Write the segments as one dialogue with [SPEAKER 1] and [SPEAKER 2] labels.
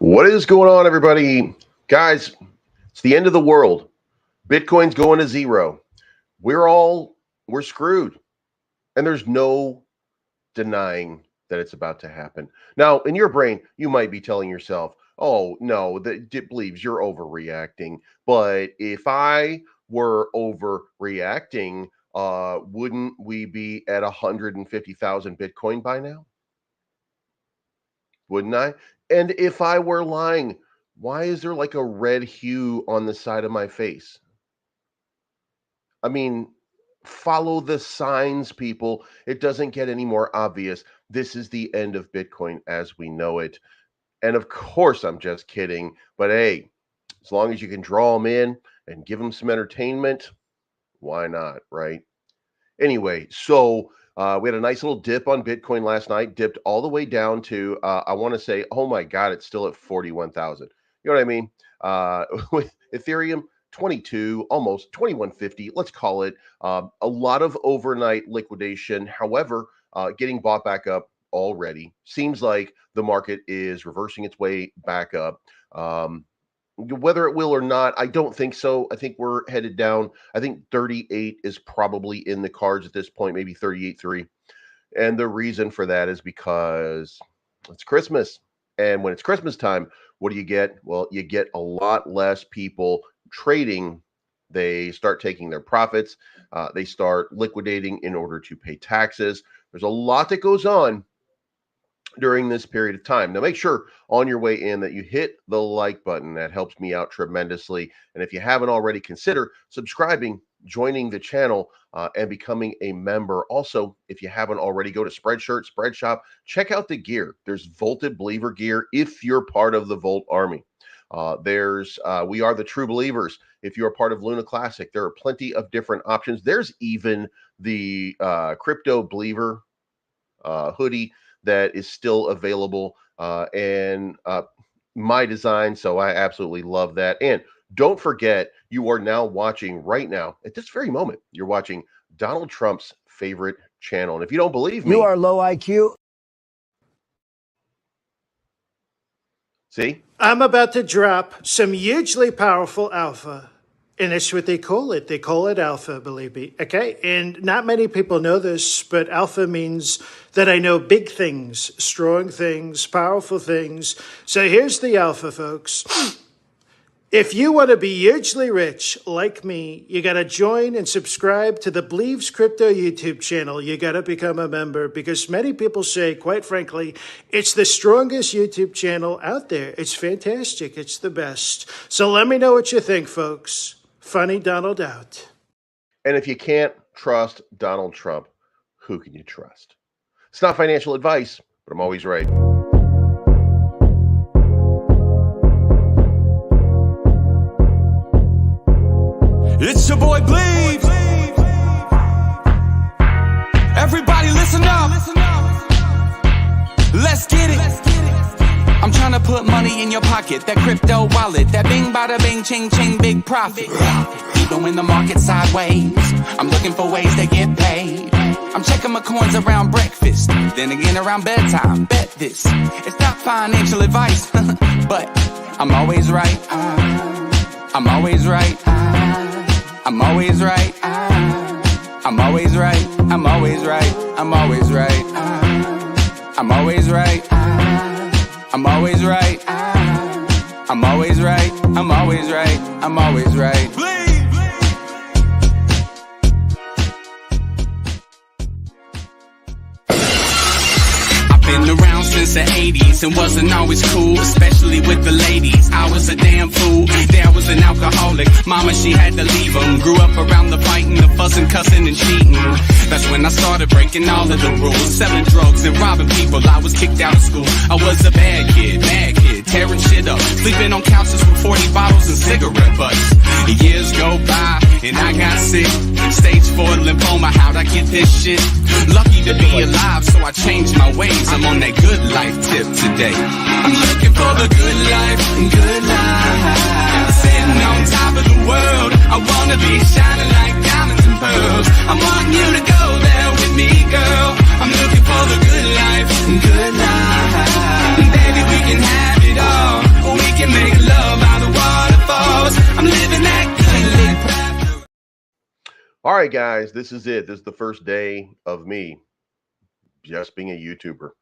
[SPEAKER 1] What is going on, everybody? Guys, it's the end of the world. Bitcoin's going to zero. We're screwed. And there's no denying that it's about to happen. Now, in your brain, you might be telling yourself, oh, no, that believes you're overreacting. But if I were overreacting, wouldn't we be at 150,000 Bitcoin by now? Wouldn't I? And if I were lying, why is there like a red hue on the side of my face? I mean, follow the signs, people. It doesn't get any more obvious. This is the end of Bitcoin as we know it. And of course, I'm just kidding. But hey, as long as you can draw them in and give them some entertainment, why not, right? Anyway, so we had a nice little dip on Bitcoin last night, dipped all the way down to, I want to say, oh my God, it's still at 41,000. You know what I mean? With Ethereum, 22, almost 2150, let's call it. A lot of overnight liquidation. However, getting bought back up already. Seems like the market is reversing its way back up. Whether it will or not, I don't think so. I think we're headed down. I think 38 is probably in the cards at this point, maybe 38.3. And the reason for that is because it's Christmas. And when it's Christmas time, what do you get? Well, you get a lot less people trading. They start taking their profits. They start liquidating in order to pay taxes. There's a lot that goes on during this period of time. Now, make sure on your way in that you hit the like button. That helps me out tremendously. And if you haven't already, consider subscribing, joining the channel, and becoming a member. Also, if you haven't already, go to Spreadshirt, Spreadshop, check out the gear. There's Vaulted Believer gear if you're part of the Vault Army. We are the True Believers. If you're a part of Luna Classic, there are plenty of different options. There's even the Crypto Believer hoodie that is still available, and my design. So I absolutely love that. And don't forget, you are now watching right now at this very moment. You're watching Donald Trump's favorite channel. And if you don't believe me,
[SPEAKER 2] you are low IQ.
[SPEAKER 1] See,
[SPEAKER 3] I'm about to drop some hugely powerful alpha. And that's what they call it. They call it alpha, believe me. Okay? And not many people know this, but alpha means that I know big things, strong things, powerful things. So here's the alpha, folks. If you want to be hugely rich like me, you got to join and subscribe to the Believes Crypto YouTube channel. You got to become a member because many people say, quite frankly, it's the strongest YouTube channel out there. It's fantastic. It's the best. So let me know what you think, folks. Funny Donald out.
[SPEAKER 1] and if you can't trust Donald Trump, who can you trust? It's not financial advice, but I'm always right.
[SPEAKER 4] It's your boy Bleed. Everybody listen up. Let's get it. I'm trying to put money in your pocket. That crypto wallet. That bing bada bing ching ching big profit. Even when the market's sideways, I'm looking for ways to get paid. I'm checking my coins around breakfast, then again around bedtime. Bet this, it's not financial advice, but I'm always right. I'm always right. I'm always right. I'm always right. I'm always right. I'm always right. I'm always right. I'm always right. I'm always right. I'm always right. I'm always right. Been around since the 80s and wasn't always cool, especially with the ladies. I was a damn fool. Dad was an alcoholic. Mama, she had to leave him. Grew up around the fighting, the fussing, cussing, and cheating. That's when I started breaking all of the rules. Selling drugs and robbing people. I was kicked out of school. I was a bad kid, tearing shit up. Sleeping on couches with 40 bottles and cigarette butts. Years go by and I got sick. Stage 4 lymphoma, how'd I get this shit? Lucky to be alive, so I changed my ways. I'm on that good life tip today. I'm looking for the good life, good life. Sitting on top of the world, I wanna be shining like diamonds and pearls. I want you to go there with me, girl. I'm looking for the good life, good life. Baby, we can have it all.
[SPEAKER 1] right, guys, this is it. This is the first day of me just being a YouTuber.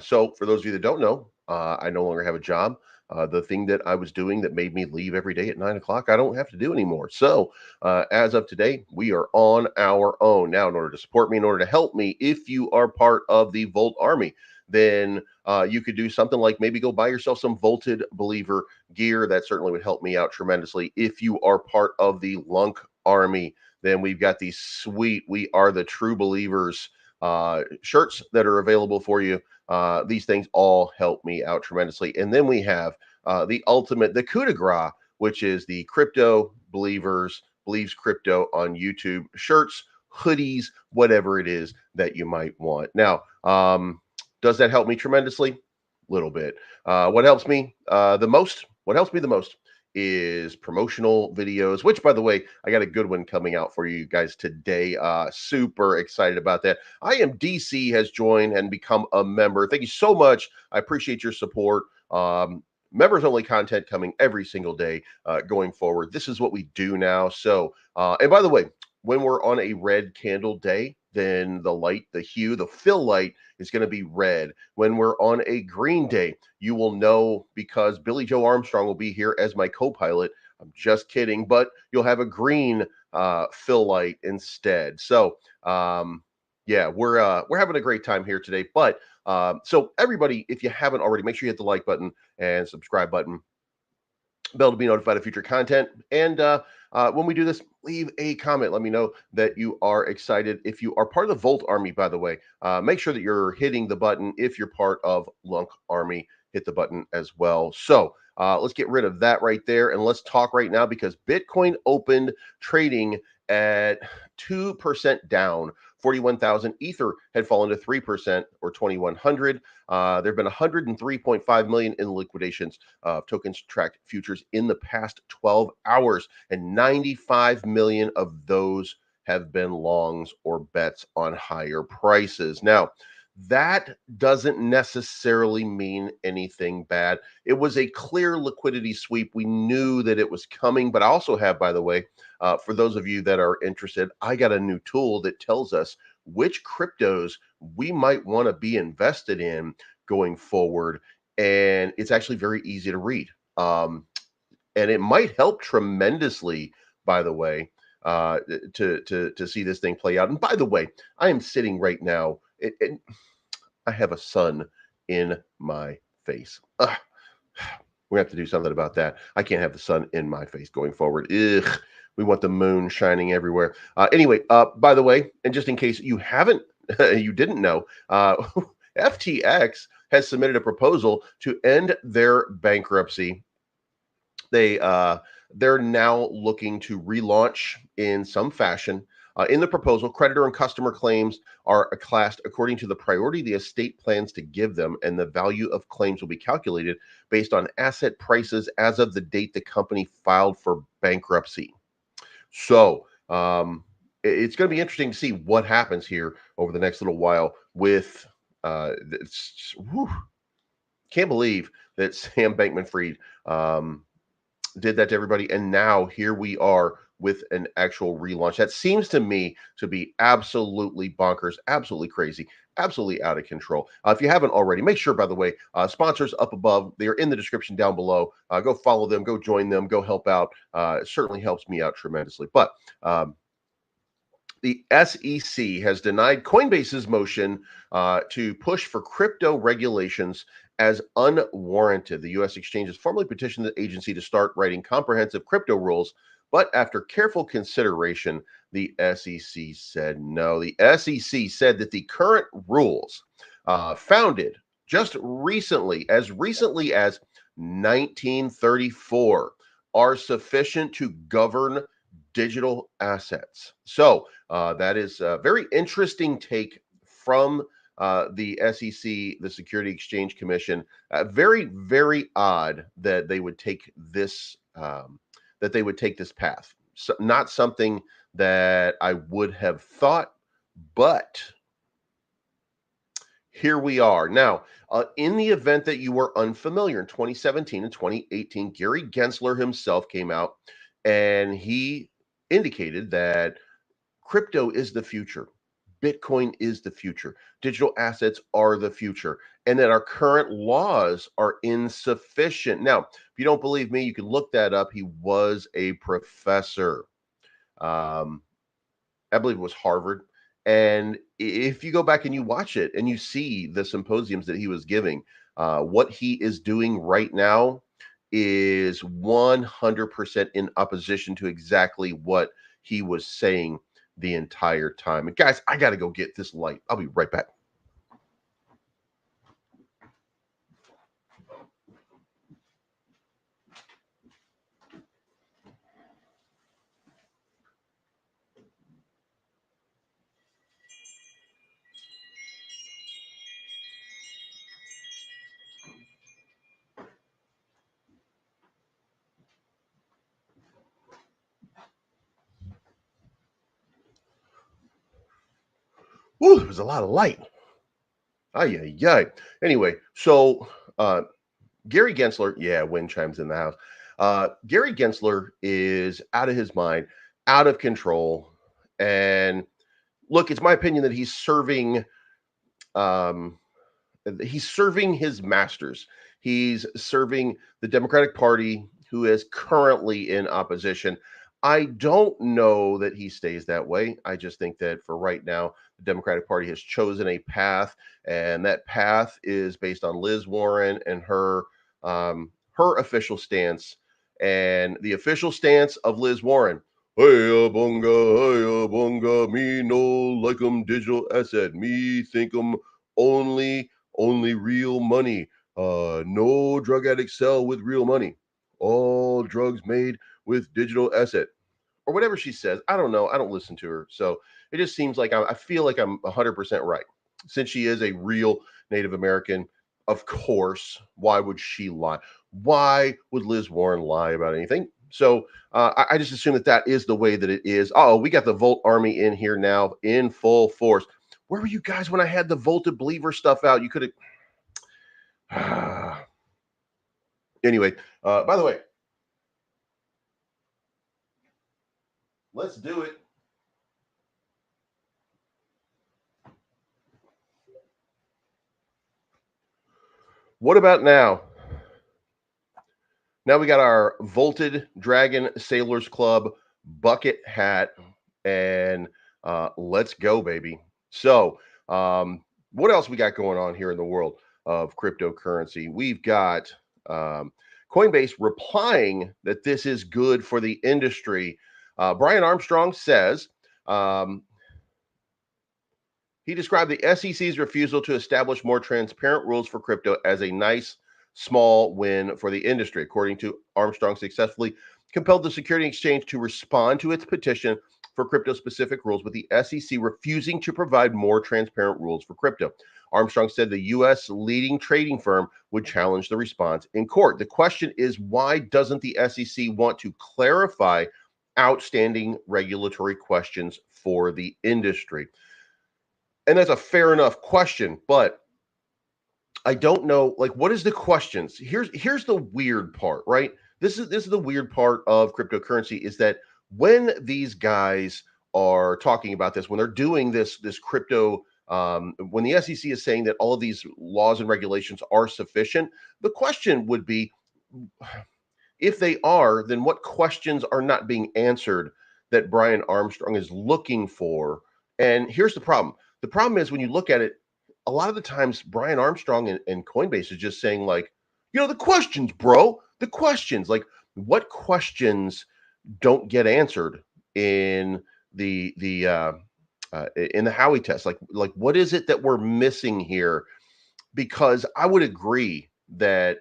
[SPEAKER 1] So, for those of you that don't know, I no longer have a job. The thing that I was doing that made me leave every day at 9 o'clock, I don't have to do anymore. So, as of today, we are on our own. Now, in order to support me, in order to help me, if you are part of the Volt Army, then you could do something like maybe go buy yourself some Volted Believer gear. That certainly would help me out tremendously. If you are part of the Lunc Army, then we've got these sweet "We Are the True Believers" shirts that are available for you. These things all help me out tremendously. And then we have the ultimate, the coup de grace, which is the Crypto Believers Believes Crypto on YouTube shirts, hoodies, whatever it is that you might want. Now, does that help me tremendously? Little bit. What helps me the most? What helps me the most is promotional videos, which, by the way, I got a good one coming out for you guys today. Super excited about that. I am DC has joined and become a member. Thank you so much. I appreciate your support. Members only content coming every single day going forward. This is what we do now. So, and by the way, when we're on a red candle day, then the light, the hue, the fill light is going to be red. When we're on a green day, you will know because Billy Joe Armstrong will be here as my co-pilot. I'm just kidding, but you'll have a green fill light instead. So yeah, we're having a great time here today. But so everybody, if you haven't already, make sure you hit the like button and subscribe button, bell to be notified of future content. And when we do this, leave a comment. Let me know that you are excited. If you are part of the Volt Army, by the way, make sure that you're hitting the button. If you're part of Lunc Army, hit the button as well. So let's get rid of that right there. And let's talk right now because Bitcoin opened trading at 2% down. 41,000. Ether had fallen to 3% or 2,100. There have been 103.5 million in liquidations of tokens tracked futures in the past 12 hours, and 95 million of those have been longs or bets on higher prices. Now, that doesn't necessarily mean anything bad. It was a clear liquidity sweep. We knew that it was coming, but I also have, by the way, for those of you that are interested, I got a new tool that tells us which cryptos we might want to be invested in going forward. And it's actually very easy to read. And it might help tremendously, by the way, to see this thing play out. And by the way, I am sitting right now. I have a sun in my face. Ugh. We have to do something about that. I can't have the sun in my face going forward. Ugh. We want the moon shining everywhere. Anyway, by the way, and just in case you haven't, you didn't know, FTX has submitted a proposal to end their bankruptcy. They're now looking to relaunch in some fashion. In the proposal, creditor and customer claims are classed according to the priority the estate plans to give them, and the value of claims will be calculated based on asset prices as of the date the company filed for bankruptcy. So it's going to be interesting to see what happens here over the next little while with can't believe that Sam Bankman-Fried did that to everybody. And now here we are with an actual relaunch. That seems to me to be absolutely bonkers, absolutely crazy, absolutely out of control. If you haven't already, make sure, by the way, sponsors up above, they are in the description down below. Go follow them, go join them, go help out. It certainly helps me out tremendously. But the SEC has denied Coinbase's motion to push for crypto regulations as unwarranted. The U.S. exchange has formally petitioned the agency to start writing comprehensive crypto rules, but after careful consideration, the SEC said no. The SEC said that the current rules, founded just recently as 1934, are sufficient to govern digital assets. So that is a very interesting take from the SEC, the Security Exchange Commission. Very, very odd that they would take this path. So, not something that I would have thought, but here we are. Now, in the event that you were unfamiliar, in 2017 and 2018, Gary Gensler himself came out and he indicated that crypto is the future. Bitcoin is the future. Digital assets are the future, and that our current laws are insufficient. Now, if you don't believe me, you can look that up. He was a professor. Um, I believe it was Harvard. And if you go back and you watch it and you see the symposiums that he was giving, what he is doing right now is 100% in opposition to exactly what he was saying the entire time. And guys, I got to go get this light. I'll be right back. Ooh, there was a lot of light. Ay, ay, ay. Anyway, so Gary Gensler, yeah, wind chimes in the house. Gary Gensler is out of his mind, out of control. And look, it's my opinion that um, he's serving his masters. He's serving the Democratic Party, who is currently in opposition. I don't know that he stays that way. I just think that for right now, the Democratic Party has chosen a path, and that path is based on Liz Warren and her official stance. And the official stance of Liz Warren: hey, bunga, me no like 'em digital asset, me think 'em only real money. No drug addicts sell with real money. All drugs made with digital asset, or whatever she says. I don't know. I don't listen to her, so it just seems like I feel like I'm 100% right. Since she is a real Native American, of course. Why would she lie? Why would Liz Warren lie about anything? So I just assume that is the way that it is. Oh, we got the Volt Army in here now in full force. Where were you guys when I had the Volted Believer stuff out? You could have. Anyway, by the way, let's do it. What about now? Now we got our Volted Dragon Sailors Club bucket hat, and let's go, baby. So, what else we got going on here in the world of cryptocurrency? We've got Coinbase replying that this is good for the industry. Brian Armstrong says he described the SEC's refusal to establish more transparent rules for crypto as a nice small win for the industry. According to Armstrong, successfully compelled the Security Exchange to respond to its petition for crypto-specific rules, with the SEC refusing to provide more transparent rules for crypto. Armstrong said the U.S. leading trading firm would challenge the response in court. The question is, why doesn't the SEC want to clarify outstanding regulatory questions for the industry? And that's a fair enough question, but I don't know, like, what is the questions? Here's the weird part, right? This is the weird part of cryptocurrency, is that when these guys are talking about this, when they're doing this crypto, when the SEC is saying that all of these laws and regulations are sufficient, the question would be, if they are, then what questions are not being answered that Brian Armstrong is looking for? And here's the problem. The problem is, when you look at it, a lot of the times Brian Armstrong and Coinbase is just saying, like, the questions, bro, the questions. Like, what questions don't get answered in the Howey test? Like what is it that we're missing here? Because I would agree that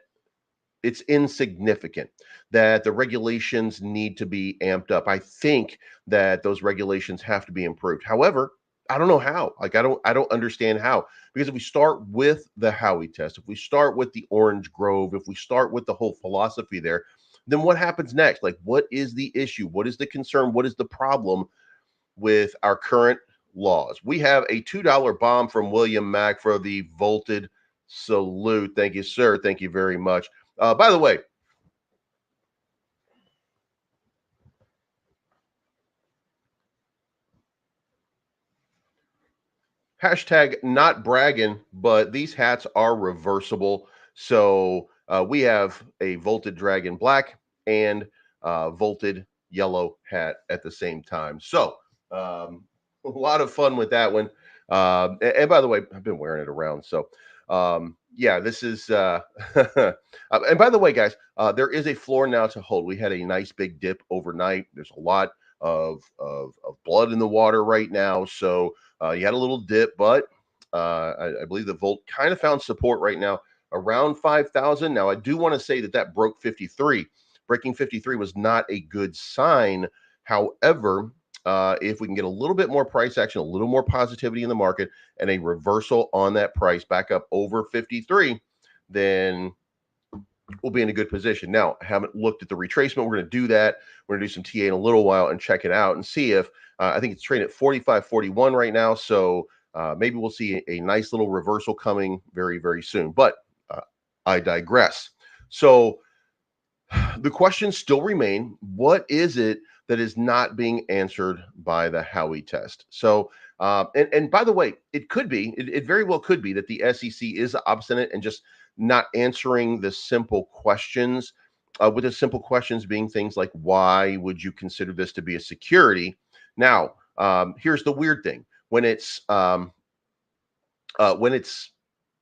[SPEAKER 1] it's insignificant, that the regulations need to be amped up. I think that those regulations have to be improved. However, I don't know how. Like, I don't understand how. Because if we start with the Howey test, if we start with the Orange Grove, if we start with the whole philosophy there, then what happens next? Like, what is the issue? What is the concern? What is the problem with our current laws? We have a $2 bomb from William Mack for the Volted salute. Thank you, sir. Thank you very much. By the way, hashtag not bragging, but these hats are reversible. So we have a Volted Dragon Black and Volted Yellow hat at the same time. So a lot of fun with that one. And by the way, I've been wearing it around. So yeah, this is and by the way, guys, there is a floor now to hold. We had a nice big dip overnight. There's a lot of blood in the water right now. So you had a little dip, but I believe the Volt kind of found support right now around 5,000. Now, I do want to say that that broke 53. Breaking 53 was not a good sign. However, if we can get a little bit more price action, a little more positivity in the market, and a reversal on that price back up over 53, then we'll be in a good position. Now, I haven't looked at the retracement. We're going to do that. We're going to do some TA in a little while and check it out and see if I think it's trading at 45.41 right now. So maybe we'll see a nice little reversal coming very, very soon. But I digress. So the questions still remain. What is it that is not being answered by the Howey test? So, and by the way, it could be, it very well could be that the SEC is obstinate and just not answering the simple questions, with the simple questions being things like, why would you consider this to be a security? Now, here's the weird thing. When it's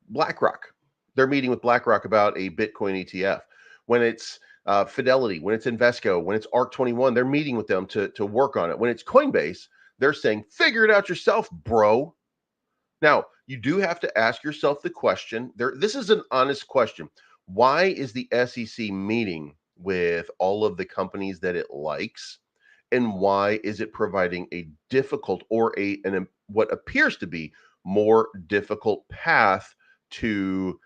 [SPEAKER 1] BlackRock, they're meeting with BlackRock about a Bitcoin ETF. When it's Fidelity, when it's Invesco, when it's ERC-21, they're meeting with them to work on it. When it's Coinbase, they're saying, figure it out yourself, bro. Now, you do have to ask yourself the question. This is an honest question. Why is the SEC meeting with all of the companies that it likes? And why is it providing a difficult or what appears to be more difficult path to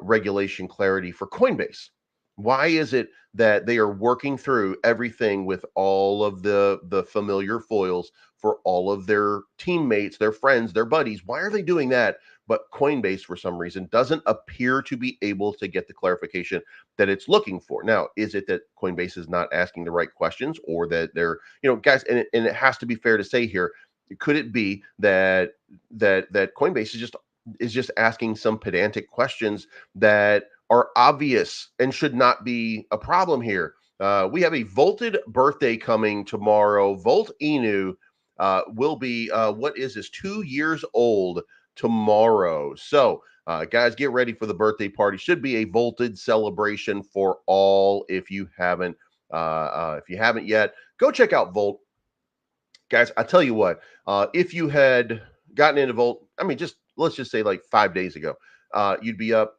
[SPEAKER 1] regulation clarity for Coinbase? Why is it that they are working through everything with all of the familiar foils for all of their teammates, their friends, their buddies? Why are they doing that? But Coinbase, for some reason, doesn't appear to be able to get the clarification that it's looking for. Now, is it that Coinbase is not asking the right questions, or that they're, guys, and it has to be fair to say here, could it be that Coinbase is just asking some pedantic questions that are obvious and should not be a problem here? We have a Volted birthday coming tomorrow. Volt Inu will be, 2 years old tomorrow. So, guys, get ready for the birthday party. Should be a Volted celebration for all. If you haven't yet, go check out Volt. Guys, I tell you what, if you had gotten into Volt, let's just say like 5 days ago, you'd be up,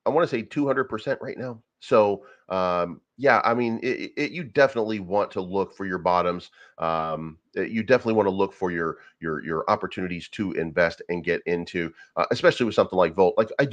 [SPEAKER 1] I want to say 200% right now. So, yeah, you definitely want to look for your bottoms. You definitely want to look for your opportunities to invest and get into, especially with something like Volt. Like I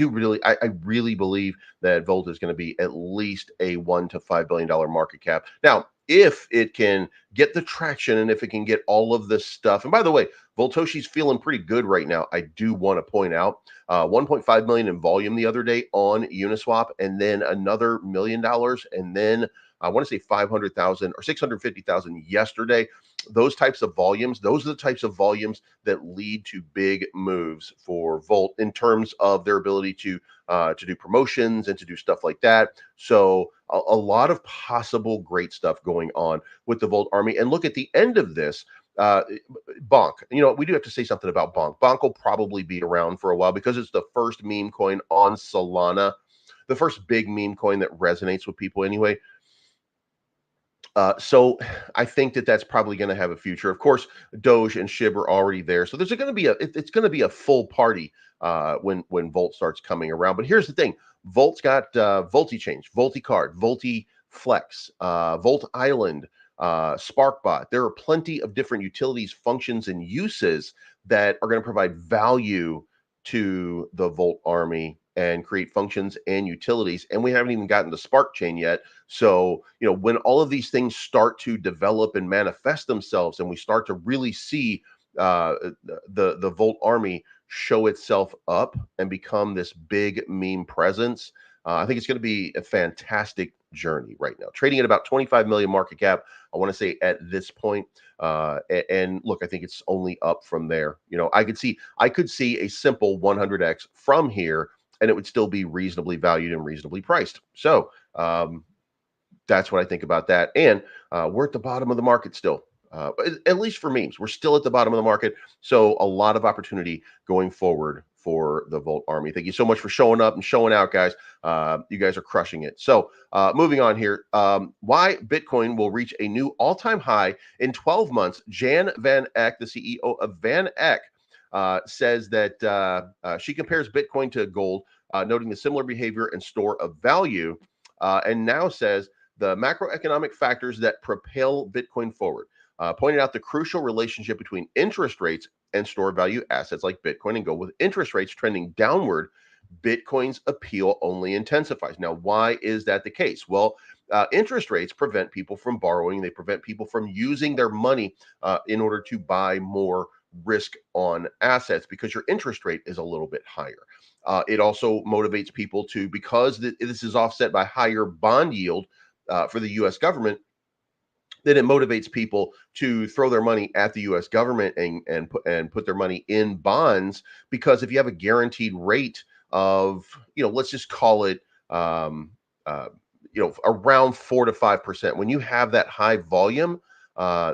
[SPEAKER 1] really believe that Volt is going to be at least a $1 to $5 billion market cap. Now, if it can get the traction and if it can get all of this stuff, and by the way, Voltoshi's feeling pretty good right now. I do want to point out 1.5 million in volume the other day on Uniswap, and then another $1 million, and then I want to say 500,000 or 650,000 yesterday. Those types of volumes, those are the types of volumes that lead to big moves for Volt in terms of their ability to do promotions and to do stuff like that. So a lot of possible great stuff going on with the Volt army. And look at the end of this. Bonk, we do have to say something about Bonk. Bonk will probably be around for a while because it's the first meme coin on Solana, the first big meme coin that resonates with people anyway. So I think that that's probably going to have a future. Of course, Doge and SHIB are already there, so there's going to be it's going to be a full party when Volt starts coming around. But here's the thing: Volt's got VoltiChange, VoltiCard, VoltiFlex, Volt Island, SparkBot. There are plenty of different utilities, functions, and uses that are going to provide value to the Volt army and create functions and utilities. And we haven't even gotten to Spark Chain yet. So, when all of these things start to develop and manifest themselves, and we start to really see the Volt army show itself up and become this big meme presence, I think it's going to be a fantastic journey right now. Trading at about 25 million market cap, I want to say at this point. And look, I think it's only up from there. You know, I could see a simple 100x from here, and it would still be reasonably valued and reasonably priced. So that's what I think about that. And we're at the bottom of the market still. At least for memes, we're still at the bottom of the market. So a lot of opportunity going forward for the Volt Army. Thank you so much for showing up and showing out, guys. You guys are crushing it. So moving on here, why Bitcoin will reach a new all-time high in 12 months. Jan Van Eck, the CEO of Van Eck, says that she compares Bitcoin to gold, noting the similar behavior and store of value, and now says the macroeconomic factors that propel Bitcoin forward. Pointed out the crucial relationship between interest rates and store value assets like Bitcoin and gold. With interest rates trending downward, Bitcoin's appeal only intensifies. Now, why is that the case? Well, interest rates prevent people from borrowing. They prevent people from using their money in order to buy more risk on assets because your interest rate is a little bit higher. It also motivates people to, because this is offset by higher bond yield for the U.S. government, then it motivates people to throw their money at the U.S. government and put their money in bonds, because if you have a guaranteed rate of, let's just call it, around 4 to 5%, when you have that high volume,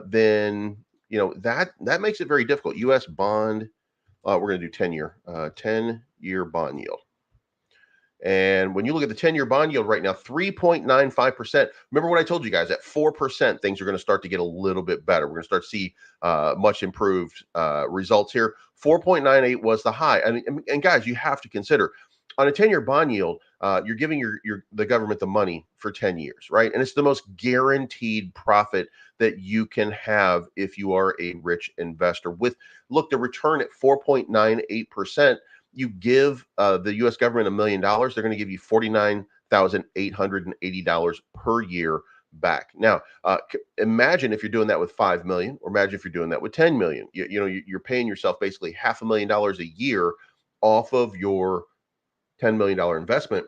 [SPEAKER 1] then that makes it very difficult. U.S. bond, we're going to do 10-year bond yield. And when you look at the 10-year bond yield right now, 3.95%. Remember what I told you guys, at 4%, things are going to start to get a little bit better. We're going to start to see much improved results here. 4.98 was the high. And guys, you have to consider, on a 10-year bond yield, you're giving the government the money for 10 years, right? And it's the most guaranteed profit that you can have if you are a rich investor. Look, the return at 4.98%, you give the U.S. government $1 million, they're going to give you $49,880 per year back. Now, imagine if you're doing that with 5 million, or imagine if you're doing that with 10 million. You're paying yourself basically $500,000 a year off of your $10 million investment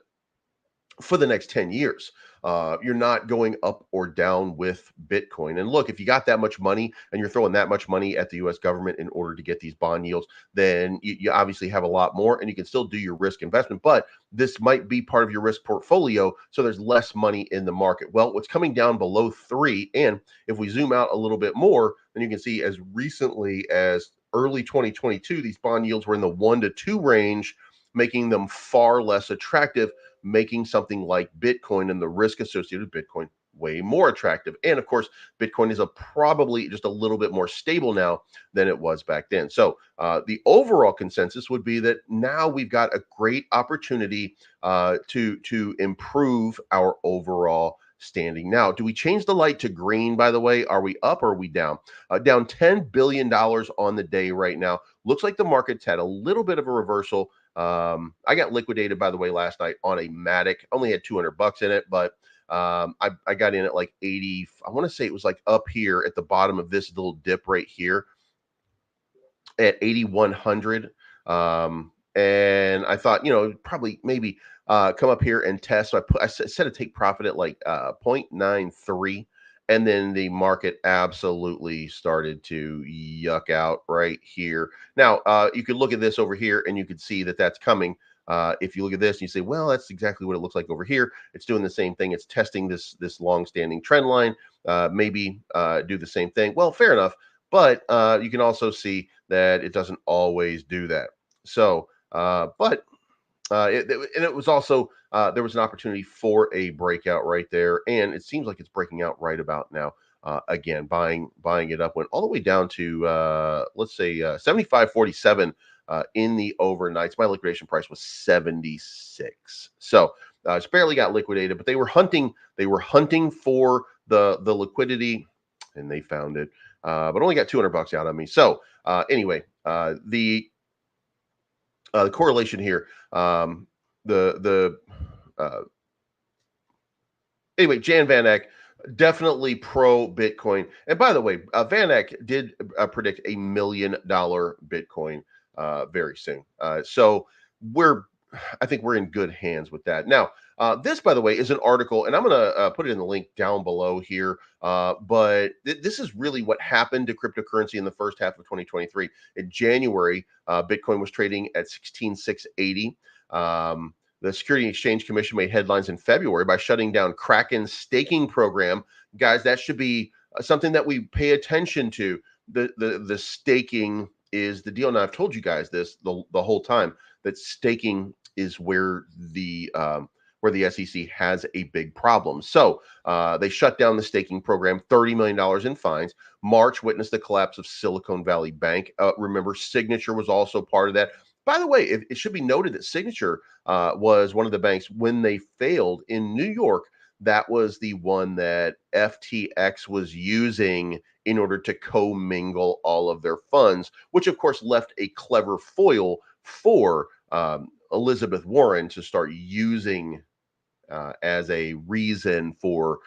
[SPEAKER 1] for the next 10 years. You're not going up or down with Bitcoin. And look, if you got that much money and you're throwing that much money at the U.S. government in order to get these bond yields, then you obviously have a lot more, and you can still do your risk investment, but this might be part of your risk portfolio, so there's less money in the market. Well, what's coming down below 3, and if we zoom out a little bit more, then you can see as recently as early 2022, these bond yields were in the 1 to 2 range, making them far less attractive, making something like Bitcoin and the risk associated with Bitcoin way more attractive. And of course, Bitcoin is probably just a little bit more stable now than it was back then. So the overall consensus would be that now we've got a great opportunity to improve our overall standing. Now, do we change the light to green, by the way? Are we up or are we down? Down $10 billion on the day right now. Looks like the market's had a little bit of a reversal. I got liquidated, by the way, last night on a Matic. Only had $200 in it, but I got in at like 80. I want to say it was like up here at the bottom of this little dip right here at 8,100. And I thought, probably maybe come up here and test. So I set a take profit at like 0.93. And then the market absolutely started to yuck out right here. Now, you could look at this over here and you could see that that's coming. If you look at this and you say, well, that's exactly what it looks like over here. It's doing the same thing. It's testing this long-standing trend line. Maybe do the same thing. Well, fair enough. But you can also see that it doesn't always do that. So, it was also, there was an opportunity for a breakout right there. And it seems like it's breaking out right about now. Again, buying it up, went all the way down to, let's say, 75.47 in the overnights. My liquidation price was 76. So it's barely got liquidated, but they were hunting for the liquidity, and they found it, but only got $200 out of me. So anyway, the correlation here, anyway, Jan Van Eck, definitely pro Bitcoin. And by the way, Van Eck did predict $1 million Bitcoin very soon. So I think we're in good hands with that. Now, This, by the way, is an article, and I'm going to put it in the link down below here. But this is really what happened to cryptocurrency in the first half of 2023. In January, Bitcoin was trading at 16,680. The Security and Exchange Commission made headlines in February by shutting down Kraken's staking program. Guys, that should be something that we pay attention to. The staking is the deal. Now, I've told you guys this the whole time, that staking is where the SEC has a big problem. So they shut down the staking program, $30 million in fines. March witnessed the collapse of Silicon Valley Bank. Remember, Signature was also part of that. By the way, it should be noted that Signature was one of the banks when they failed in New York. That was the one that FTX was using in order to commingle all of their funds, which of course left a clever foil for Elizabeth Warren to start using as a reason for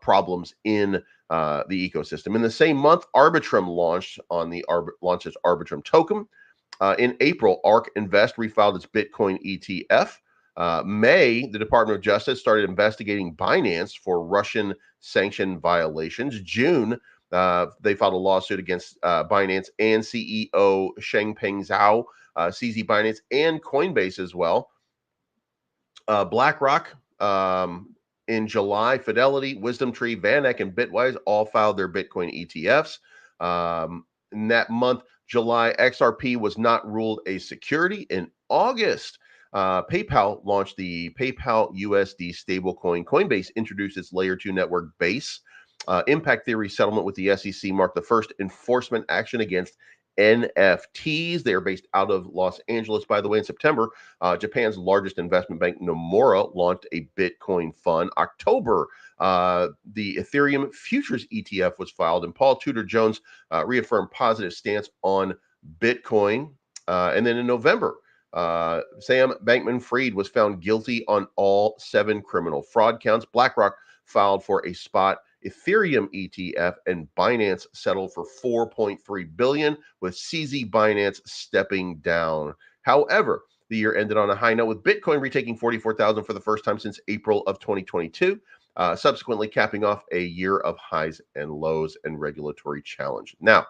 [SPEAKER 1] problems in the ecosystem. In the same month, Arbitrum launched its Arbitrum token. In April, ARK Invest refiled its Bitcoin ETF. May, the Department of Justice started investigating Binance for Russian sanction violations. June, they filed a lawsuit against Binance and CEO Changpeng Zhao, CZ Binance, and Coinbase as well. BlackRock, in July, Fidelity, WisdomTree, VanEck, and Bitwise all filed their Bitcoin ETFs. In that month, July, XRP was not ruled a security. In August, PayPal launched the PayPal USD stablecoin. Coinbase introduced its Layer 2 network Base. Impact Theory settlement with the SEC marked the first enforcement action against NFTs. They are based out of Los Angeles, by the way. In September, Japan's largest investment bank, Nomura, launched a Bitcoin fund. October, the Ethereum Futures ETF was filed, and Paul Tudor Jones reaffirmed positive stance on Bitcoin. And then in November, Sam Bankman-Fried was found guilty on all 7 criminal fraud counts. BlackRock filed for a spot Ethereum ETF, and Binance settled for $4.3 billion, with CZ Binance stepping down. However, the year ended on a high note, with Bitcoin retaking 44,000 for the first time since April of 2022, subsequently capping off a year of highs and lows and regulatory challenge. Now,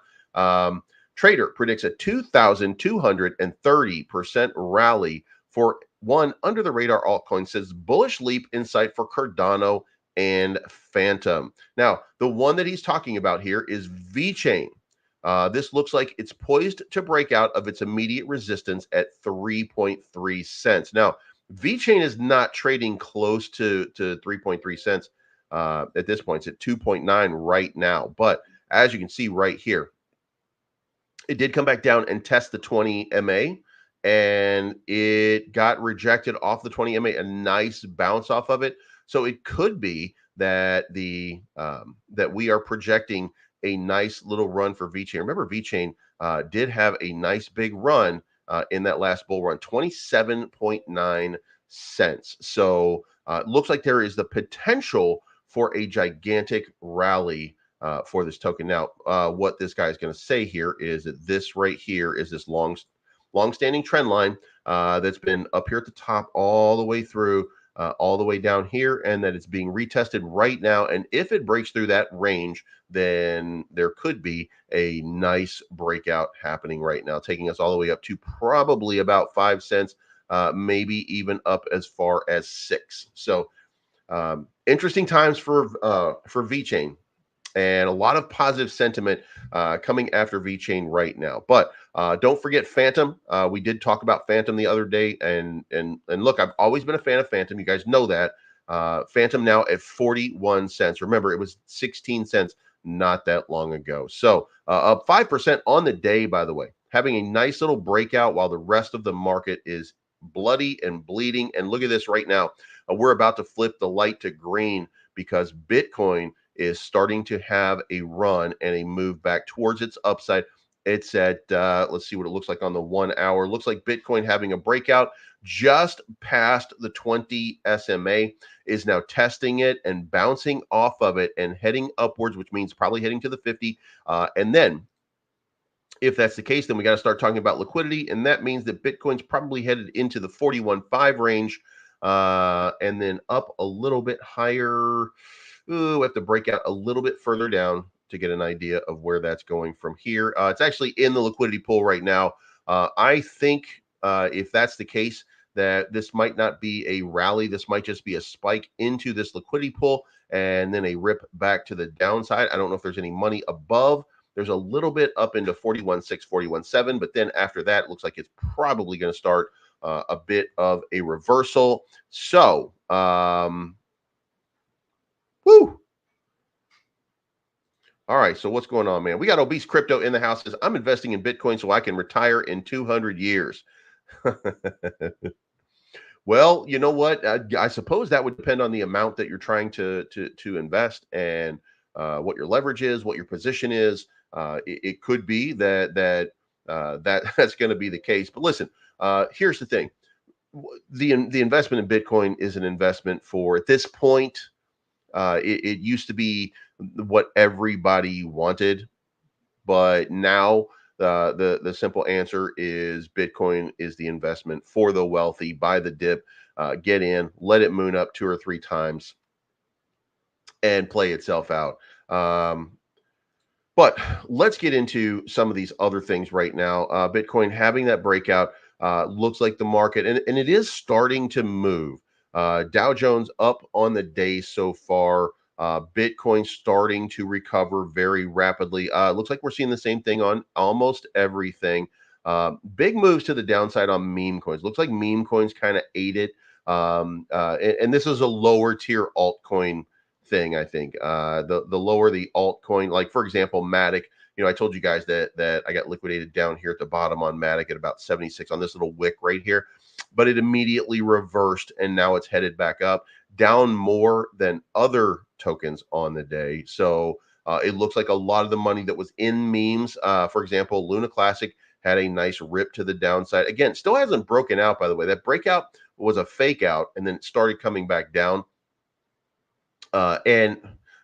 [SPEAKER 1] Trader predicts a 2,230% rally for one under-the-radar altcoin, says bullish leap insight for Cardano and Phantom. Now, the one that he's talking about here is VeChain. This looks like it's poised to break out of its immediate resistance at 3.3 cents. Now, VeChain is not trading close to 3.3 cents at this point. It's at 2.9 right now. But as you can see right here, it did come back down and test the 20 MA, and it got rejected off the 20 MA, a nice bounce off of it. So it could be that that we are projecting a nice little run for VeChain. Remember, VeChain did have a nice big run in that last bull run, 27.9 cents. So it looks like there is the potential for a gigantic rally for this token. Now, what this guy is going to say here is that this right here is this long-standing trend line that's been up here at the top all the way through, all the way down here, and that it's being retested right now. And if it breaks through that range, then there could be a nice breakout happening right now, taking us all the way up to probably about 5 cents, maybe even up as far as 6. So interesting times for VeChain, and a lot of positive sentiment coming after VeChain right now. But don't forget Phantom. We did talk about Phantom the other day, and look, I've always been a fan of Phantom. You guys know that. Phantom now at 41 cents. Remember, it was 16 cents not that long ago. So up 5% on the day, by the way, having a nice little breakout while the rest of the market is bloody and bleeding. And look at this right now. We're about to flip the light to green because Bitcoin is starting to have a run and a move back towards its upside. It's at, let's see what it looks like on the 1 hour. Looks like Bitcoin having a breakout just past the 20 SMA, is now testing it and bouncing off of it and heading upwards, which means probably heading to the 50. And then if that's the case, then we got to start talking about liquidity. And that means that Bitcoin's probably headed into the 41.5 range. and then up a little bit higher. Ooh, we have to break out a little bit further down to get an idea of where that's going from here. It's actually in the liquidity pool right now. I think if that's the case, that this might not be a rally. This might just be a spike into this liquidity pool and then a rip back to the downside. I don't know if there's any money above. There's a little bit up into 41.6, 41.7, but then after that, it looks like it's probably going to start a bit of a reversal. So, woo. All right, so what's going on, man? We got Obese Crypto in the house. Says, I'm investing in Bitcoin so I can retire in 200 years. Well, you know what? I suppose that would depend on the amount that you're trying to invest and what your leverage is, what your position is. It could be that that's going to be the case. But listen, here's the thing: the investment in Bitcoin is an investment for, at this point. It used to be what everybody wanted, but now the simple answer is Bitcoin is the investment for the wealthy. Buy the dip, get in, let it moon up 2 or 3 times, and play itself out. But let's get into some of these other things right now. Bitcoin having that breakout looks like the market, and it is starting to move. Dow Jones up on the day so far. Bitcoin starting to recover very rapidly. Looks like we're seeing the same thing on almost everything. Big moves to the downside on meme coins. Looks like meme coins kind of ate it. And this is a lower tier altcoin thing, I think. The lower the altcoin, like for example, Matic. You know, I told you guys that I got liquidated down here at the bottom on Matic at about 76 on this little wick right here, but it immediately reversed and now it's headed back up, down more than other tokens on the day. So it looks like a lot of the money that was in memes, for example, Luna Classic had a nice rip to the downside. Again, still hasn't broken out, by the way. That breakout was a fake out and then it started coming back down. And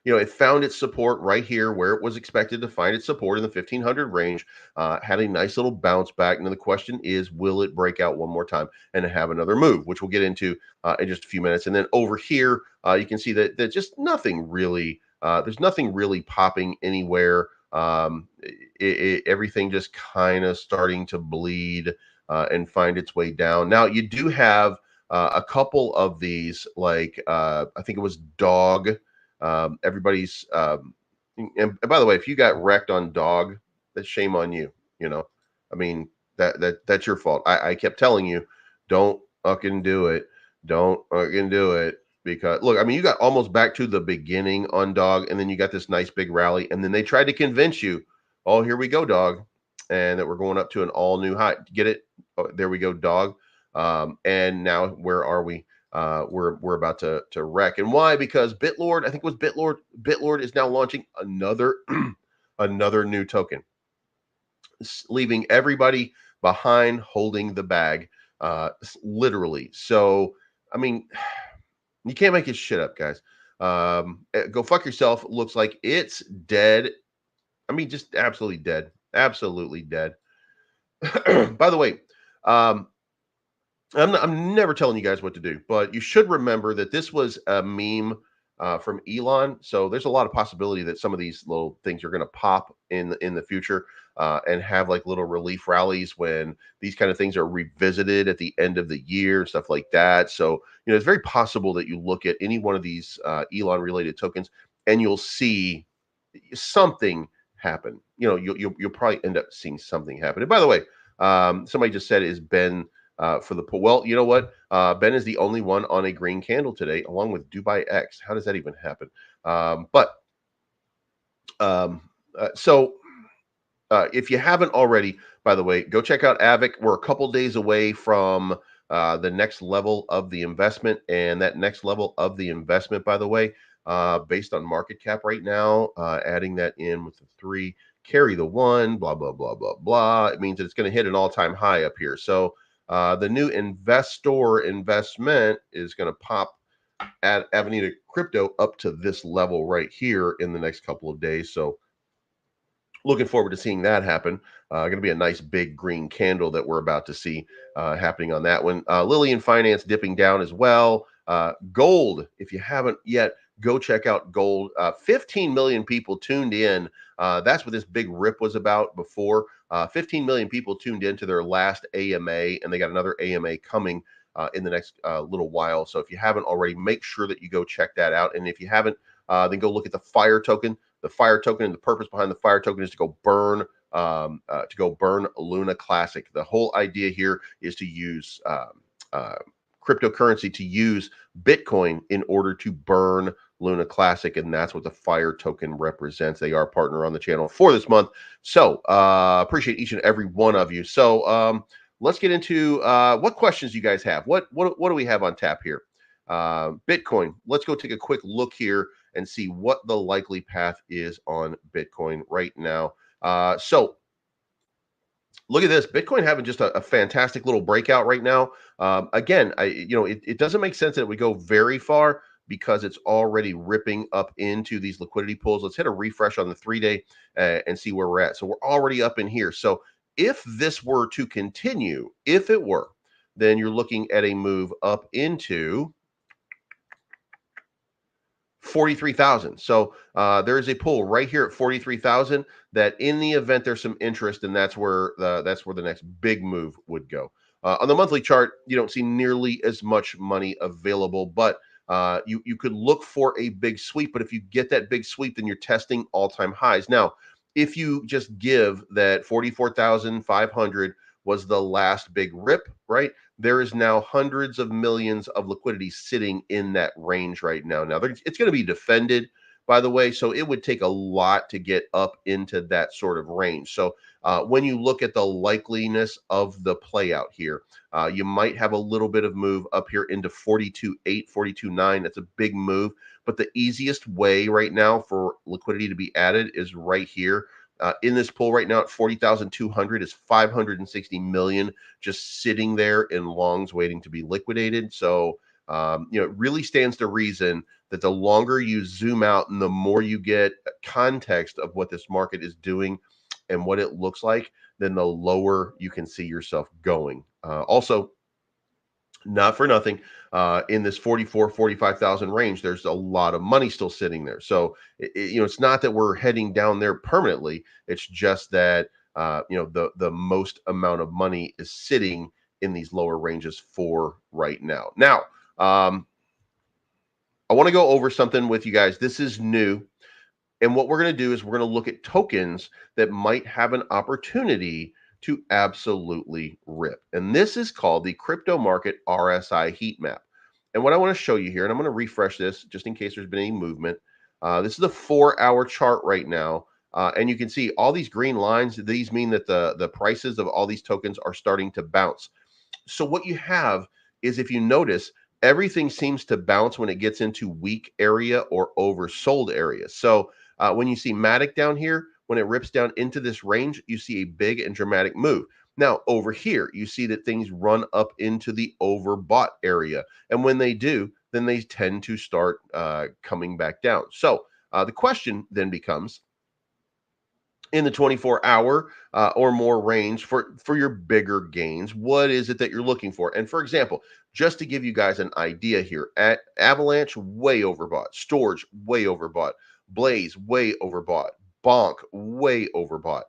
[SPEAKER 1] you know, it found its support right here where it was expected to find its support in the 1500 range. Had a nice little bounce back. Now the question is, will it break out one more time and have another move, which we'll get into in just a few minutes. And then over here, you can see that just nothing really. There's nothing really popping anywhere. Everything just kind of starting to bleed and find its way down. Now you do have a couple of these, like I think it was Dog. Everybody's and by the way, if you got wrecked on Dog, that's shame on you. You know, I mean that's your fault. I kept telling you, don't fucking do it. Don't fucking do it. Because look, I mean, you got almost back to the beginning on Dog, and then you got this nice big rally, and then they tried to convince you, oh, here we go, Dog, and that we're going up to an all new high. Get it? Oh, there we go, Dog. And now where are we? We're about to wreck. And why? Because Bitlord, I think it was Bitlord is now launching another another new token, leaving everybody behind holding the bag, literally. So I mean, you can't make this shit up, guys. Go fuck yourself. Looks like it's dead. I mean, just absolutely dead. Absolutely dead. By the way, I'm never telling you guys what to do, but you should remember that this was a meme from Elon. So there's a lot of possibility that some of these little things are going to pop in the future and have like little relief rallies when these kind of things are revisited at the end of the year, stuff like that. So, you know, it's very possible that you look at any one of these Elon related tokens and you'll see something happen. You know, you'll probably end up seeing something happen. And by the way, somebody just said, is Ben for the pool? Well, you know what? Ben is the only one on a green candle today, along with Dubai X. How does that even happen? So if you haven't already, by the way, go check out Avic. We're a couple days away from the next level of the investment, and that next level of the investment, by the way, based on market cap right now, adding that in with the 3, carry the 1, blah blah blah blah blah. It means that it's going to hit an all-time high up here. So the new investor investment is going to pop at Avenida Crypto up to this level right here in the next couple of days. So looking forward to seeing that happen. Going to be a nice big green candle that we're about to see happening on that one. Lillian Finance dipping down as well. Gold, if you haven't yet, go check out gold. 15 million people tuned in. That's what this big rip was about before. 15 million people tuned into their last AMA, and they got another AMA coming in the next little while. So if you haven't already, make sure that you go check that out. And if you haven't, then go look at the FIRE token. The FIRE token, and the purpose behind the FIRE token is to go burn Luna Classic. The whole idea here is to use cryptocurrency to use Bitcoin in order to burn Luna Classic, and that's what the FIRE token represents. They are a partner on the channel for this month, so appreciate each and every one of you. So let's get into what questions you guys have. What do we have on tap here? Bitcoin. Let's go take a quick look here and see what the likely path is on Bitcoin right now. So look at this. Bitcoin having just a fantastic little breakout right now. Again, it doesn't make sense that it would go very far because it's already ripping up into these liquidity pools. Let's hit a refresh on the 3-day and see where we're at. So we're already up in here. So if this were to continue, if it were, then you're looking at a move up into 43,000. So there is a pull right here at 43,000 that in the event there's some interest, and that's where the next big move would go. On the monthly chart, you don't see nearly as much money available, but you could look for a big sweep. But if you get that big sweep, then you're testing all-time highs. Now, if you just give that 44,500 was the last big rip, right? There is now hundreds of millions of liquidity sitting in that range right now. Now, it's going to be defended, by the way, so it would take a lot to get up into that sort of range. So when you look at the likeliness of the play out here, you might have a little bit of move up here into 42.8, 42.9. That's a big move. But the easiest way right now for liquidity to be added is right here. In this pool right now at 40,200 is 560 million just sitting there in longs waiting to be liquidated. So, it really stands to reason that the longer you zoom out and the more you get context of what this market is doing and what it looks like, then the lower you can see yourself going. Also, not for nothing, in this 45,000 range, there's a lot of money still sitting there. So, it's not that we're heading down there permanently. It's just that, the most amount of money is sitting in these lower ranges for right now. Now, I want to go over something with you guys. This is new. And what we're going to do is we're going to look at tokens that might have an opportunity to absolutely rip. And this is called the crypto market RSI heat map. And what I want to show you here, and I'm going to refresh this just in case there's been any movement. This is a 4-hour chart right now. And you can see all these green lines. These mean that the prices of all these tokens are starting to bounce. So what you have is, if you notice, everything seems to bounce when it gets into weak area or oversold area. So when you see Matic down here, when it rips down into this range, you see a big and dramatic move. Now, over here, you see that things run up into the overbought area. And when they do, then they tend to start coming back down. So the question then becomes, in the 24-hour or more range for your bigger gains, what is it that you're looking for? And for example, just to give you guys an idea here, at Avalanche, way overbought. Storage, way overbought. Blaze, way overbought. Bonk, way overbought.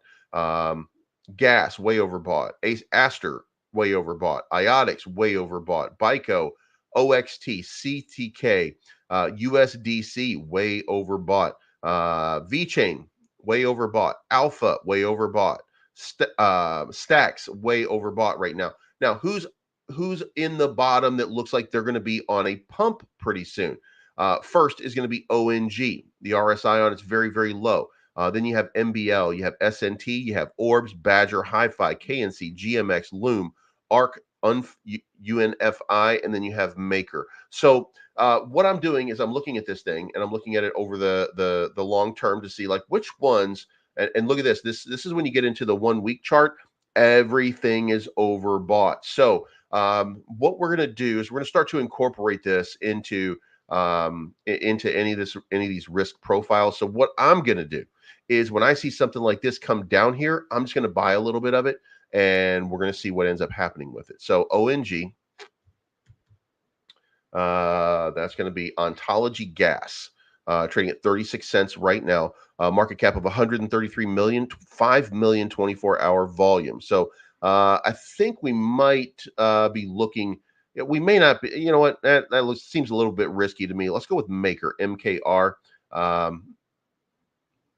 [SPEAKER 1] Gas, way overbought. Aster, way overbought. Iotics, way overbought. Bico, OXT, CTK, USDC, way overbought. VeChain, way overbought. Alpha, way overbought. Stacks, way overbought right now. Now, who's in the bottom that looks like they're going to be on a pump pretty soon? First is going to be ONG. The RSI on it's very, very low. Then you have MBL, you have SNT, you have Orbs, Badger, Hi-Fi, KNC, GMX, Loom, ARC, UNFI, and then you have Maker. So what I'm doing is I'm looking at this thing and I'm looking at it over the long term to see like which ones. And look at this. This is when you get into the 1 week chart. Everything is overbought. So what we're going to do is we're going to start to incorporate this into any of these risk profiles. So what I'm going to do is when I see something like this come down here, I'm just going to buy a little bit of it, and we're going to see what ends up happening with it. So ONG, that's going to be Ontology Gas, trading at 36 cents right now. Market cap of 133 million, 5 million 24-hour volume. So I think we might be looking. We may not be. You know what? That seems a little bit risky to me. Let's go with Maker, MKR.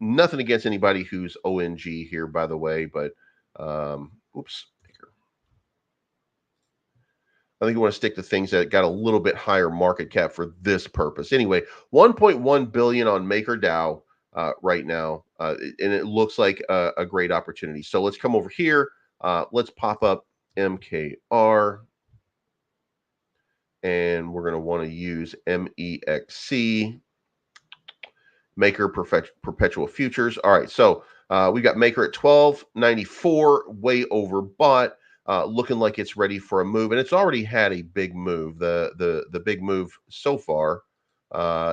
[SPEAKER 1] Nothing against anybody who's ONG here, by the way, but oops. I think you want to stick to things that got a little bit higher market cap for this purpose. Anyway, 1.1 billion on MakerDAO right now, and it looks like a great opportunity. So let's come over here. Let's pop up MKR, and we're going to want to use MEXC, Maker Perpetual Futures. All right, so we got Maker at 12.94, way overbought. Looking like it's ready for a move, and it's already had a big move. The big move so far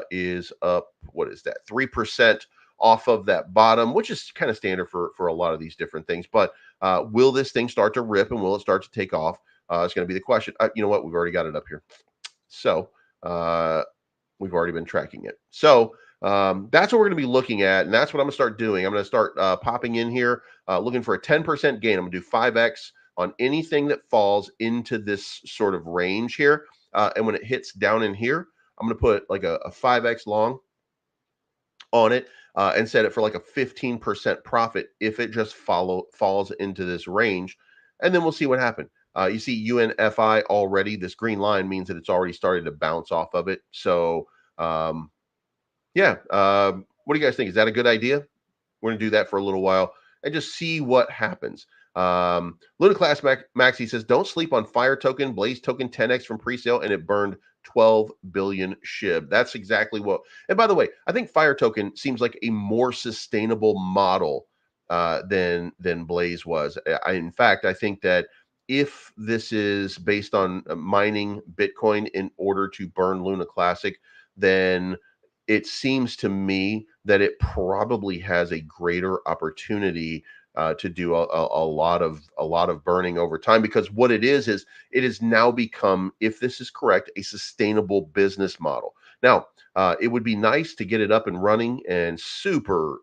[SPEAKER 1] is up. What is that? 3% off of that bottom, which is kind of standard for a lot of these different things. But will this thing start to rip, and will it start to take off? It's going to be the question. You know what? We've already got it up here, so we've already been tracking it. So that's what we're going to be looking at, and that's what I'm going to start doing. I'm going to start popping in here, looking for a 10% gain. I'm going to do 5x on anything that falls into this sort of range here. And when it hits down in here, I'm going to put like a 5x long on it and set it for like a 15% profit if it just falls into this range. And then we'll see what happens. You see UNFI already. This green line means that it's already started to bounce off of it. So, yeah. What do you guys think? Is that a good idea? We're going to do that for a little while and just see what happens. Luna Class Maxi says, don't sleep on Fire Token, Blaze Token 10x from pre-sale, and it burned 12 billion SHIB. That's exactly what. And by the way, I think Fire Token seems like a more sustainable model than Blaze was. In fact, I think that if this is based on mining Bitcoin in order to burn Luna Classic, then it seems to me that it probably has a greater opportunity to do a lot of burning over time, because what it is it has now become, if this is correct, a sustainable business model. Now, it would be nice to get it up and running and super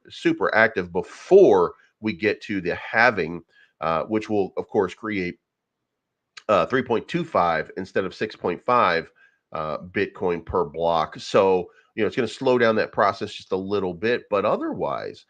[SPEAKER 1] active before we get to the halving, which will of course create 3.25 instead of 6.5 Bitcoin per block. So it's going to slow down that process just a little bit, but otherwise,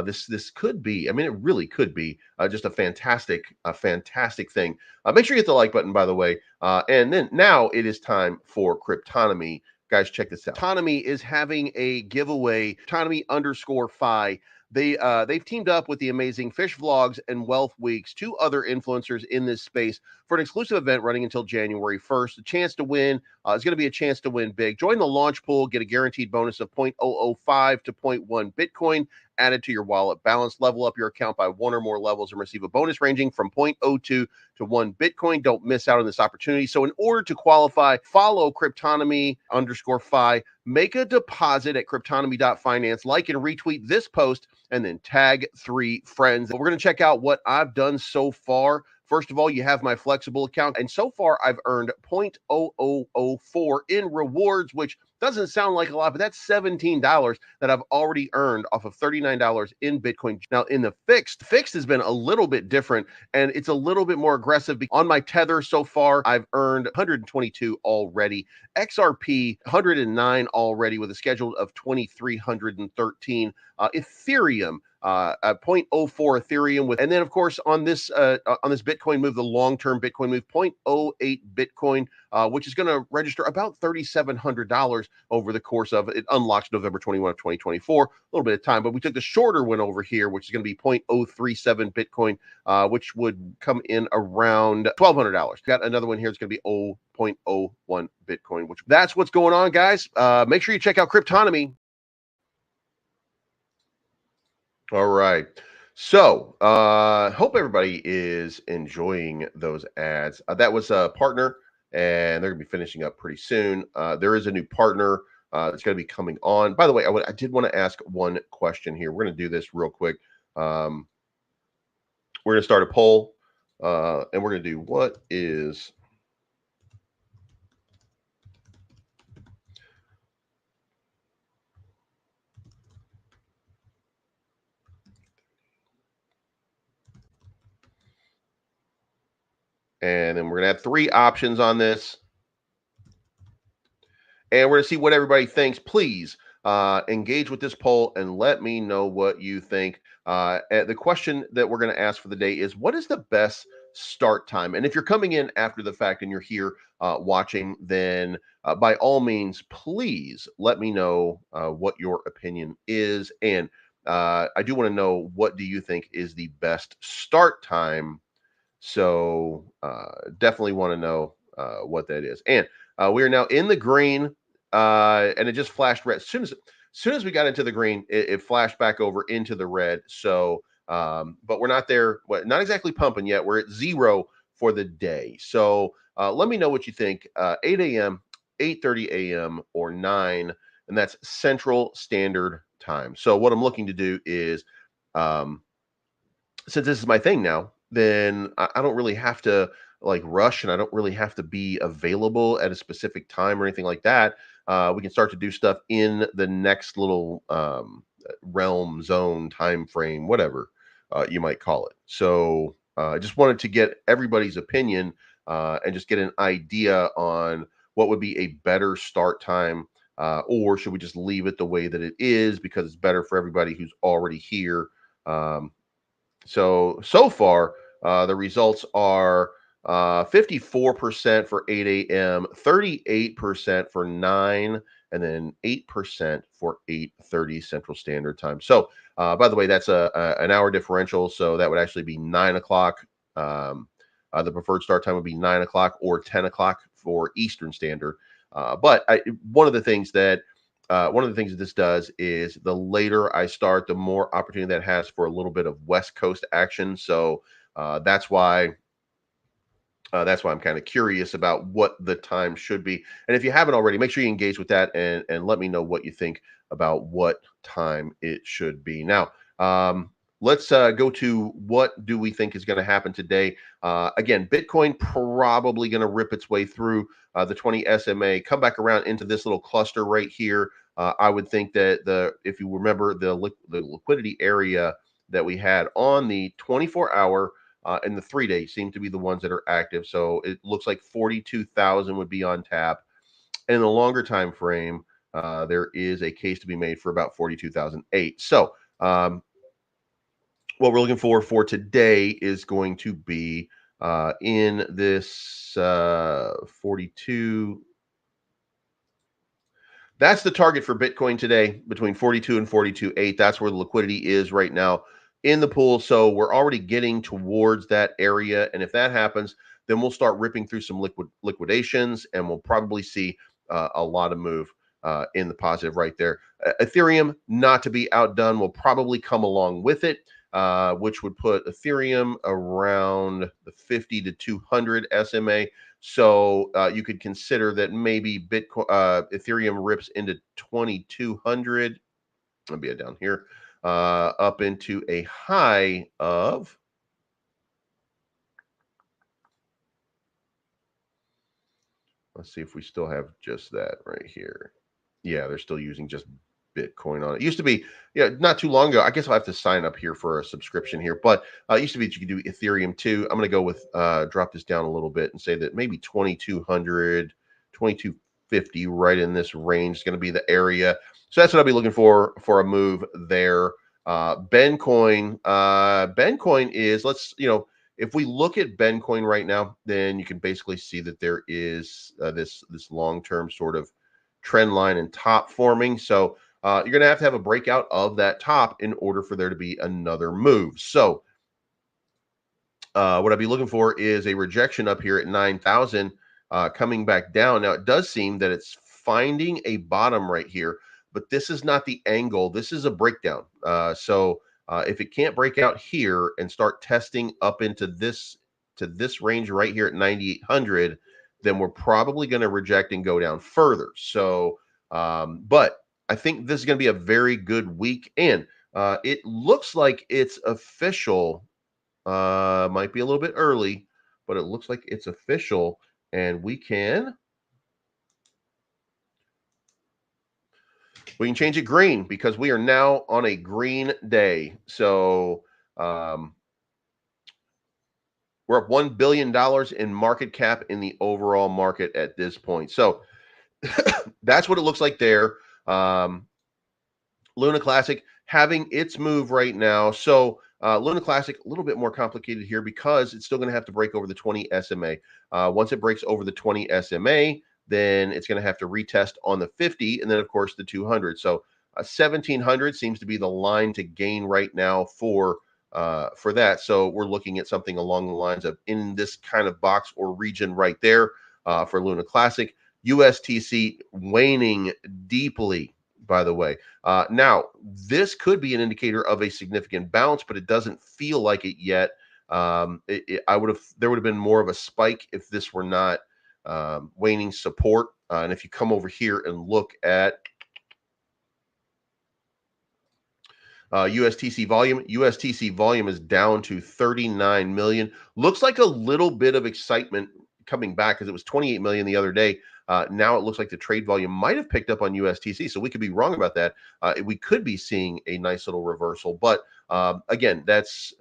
[SPEAKER 1] this could be, I mean, it really could be just a fantastic thing. Make sure you hit the like button, by the way. And then now it is time for Cryptonomy. Guys, check this out. Cryptonomy is having a giveaway, Cryptonomy_Fi. They've teamed up with the amazing Fish Vlogs and Wealth Weeks, two other influencers in this space, for an exclusive event running until January 1st. The chance to win is going to be a chance to win big. Join the launch pool, get a guaranteed bonus of 0.005 to 0.1 Bitcoin added to your wallet balance. Level up your account by one or more levels and receive a bonus ranging from 0.02 to 1 Bitcoin. Don't miss out on this opportunity. So in order to qualify, follow Cryptonomy_Fi, make a deposit at cryptonomy.finance, like and retweet this post, and then tag 3 friends. We're going to check out what I've done so far. First of all, you have my flexible account, and so far I've earned 0.0004 in rewards, which doesn't sound like a lot, but that's $17 that I've already earned off of $39 in Bitcoin. Now, in the fixed has been a little bit different, and it's a little bit more aggressive. On my Tether so far, I've earned 122 already. XRP, 109 already, with a schedule of 2,313. Ethereum, 0.04 Ethereum, and then of course on this Bitcoin move, the long-term Bitcoin move, 0.08 Bitcoin, which is going to register about $3,700 over the course of it. Unlocks November 21 of 2024, a little bit of time, but we took the shorter one over here, which is going to be 0.037 Bitcoin, which would come in around $1,200. Got another one here. It's going to be 0.01 Bitcoin, which that's what's going on, guys. Make sure you check out Cryptonomy. All right. So, hope everybody is enjoying those ads. That was a partner, and they're going to be finishing up pretty soon. There is a new partner that's going to be coming on. By the way, I did want to ask one question here. We're going to do this real quick. We're going to start a poll, and we're going to do what is and then we're going to have 3 options on this. And we're going to see what everybody thinks. Please engage with this poll and let me know what you think. And the question that we're going to ask for the day is, what is the best start time? And if you're coming in after the fact and you're here watching, then by all means, please let me know what your opinion is. And I do want to know, what do you think is the best start time? So definitely want to know what that is. And we are now in the green, and it just flashed red. As soon as we got into the green, it flashed back over into the red. So, but we're not there, not exactly pumping yet. We're at 0 for the day. So let me know what you think. 8 a.m., 8:30 a.m., or 9, and that's Central Standard Time. So what I'm looking to do is, since this is my thing now, then I don't really have to like rush, and I don't really have to be available at a specific time or anything like that. We can start to do stuff in the next little realm, zone, time frame, whatever you might call it. So I just wanted to get everybody's opinion and just get an idea on what would be a better start time, or should we just leave it the way that it is because it's better for everybody who's already here. So far, the results are 54% for 8 a.m., 38% for 9, and then 8% for 8:30 Central Standard Time. So, by the way, that's an hour differential, so that would actually be 9 o'clock. The preferred start time would be 9 o'clock or 10 o'clock for Eastern Standard. But one of the things that this does is, the later I start, the more opportunity that has for a little bit of West Coast action. So that's why I'm kind of curious about what the time should be. And if you haven't already, make sure you engage with that and let me know what you think about what time it should be. Now, let's go to what do we think is going to happen today. Again, Bitcoin probably going to rip its way through the 20 SMA, come back around into this little cluster right here. I would think that if you remember, the liquidity area that we had on the 24-hour and the 3-day seem to be the ones that are active. So it looks like 42,000 would be on tap. And in the longer time frame, there is a case to be made for about 42,008. So what we're looking for today is going to be in this 42. That's the target for Bitcoin today, between 42 and 42.8. That's where the liquidity is right now in the pool. So we're already getting towards that area. And if that happens, then we'll start ripping through some liquidations, and we'll probably see a lot of move in the positive right there. Ethereum, not to be outdone, will probably come along with it, which would put Ethereum around the 50 to 200 SMA. So you could consider that maybe Ethereum rips into 2,200. I'll be down here, up into a high of, let's see if we still have just that right here. Yeah, they're still using just Bitcoin on it. It used to be, not too long ago. I guess I'll have to sign up here for a subscription here, but it used to be that you could do Ethereum too. I'm going to go with, drop this down a little bit and say that maybe 2,200, 2,250, right in this range is going to be the area. So that's what I'll be looking for a move there. Bencoin is, if we look at Bencoin right now, then you can basically see that there is this long-term sort of trend line and top forming. So you're going to have a breakout of that top in order for there to be another move. So what I'd be looking for is a rejection up here at 9,000, coming back down. Now, it does seem that it's finding a bottom right here, but this is not the angle. This is a breakdown. So if it can't break out here and start testing up into this range right here at 9,800, then we're probably going to reject and go down further. So But I think this is going to be a very good week. And it looks like it's official. Might be a little bit early, but it looks like it's official. And we can change it green because we are now on a green day. So we're up $1 billion in market cap in the overall market at this point. So that's what it looks like there. Luna Classic having its move right now. So Luna Classic, a little bit more complicated here because it's still going to have to break over the 20 SMA. Once it breaks over the 20 SMA, then it's going to have to retest on the 50 and then, of course, the 200. So 1700 seems to be the line to gain right now for that. So we're looking at something along the lines of in this kind of box or region right there for Luna Classic. USTC waning deeply, by the way. Now, this could be an indicator of a significant bounce, but it doesn't feel like it yet. There would have been more of a spike if this were not waning support. And if you come over here and look at USTC volume is down to 39 million. Looks like a little bit of excitement coming back because it was 28 million the other day. Now it looks like the trade volume might have picked up on USTC, so we could be wrong about that. We could be seeing a nice little reversal, but again, this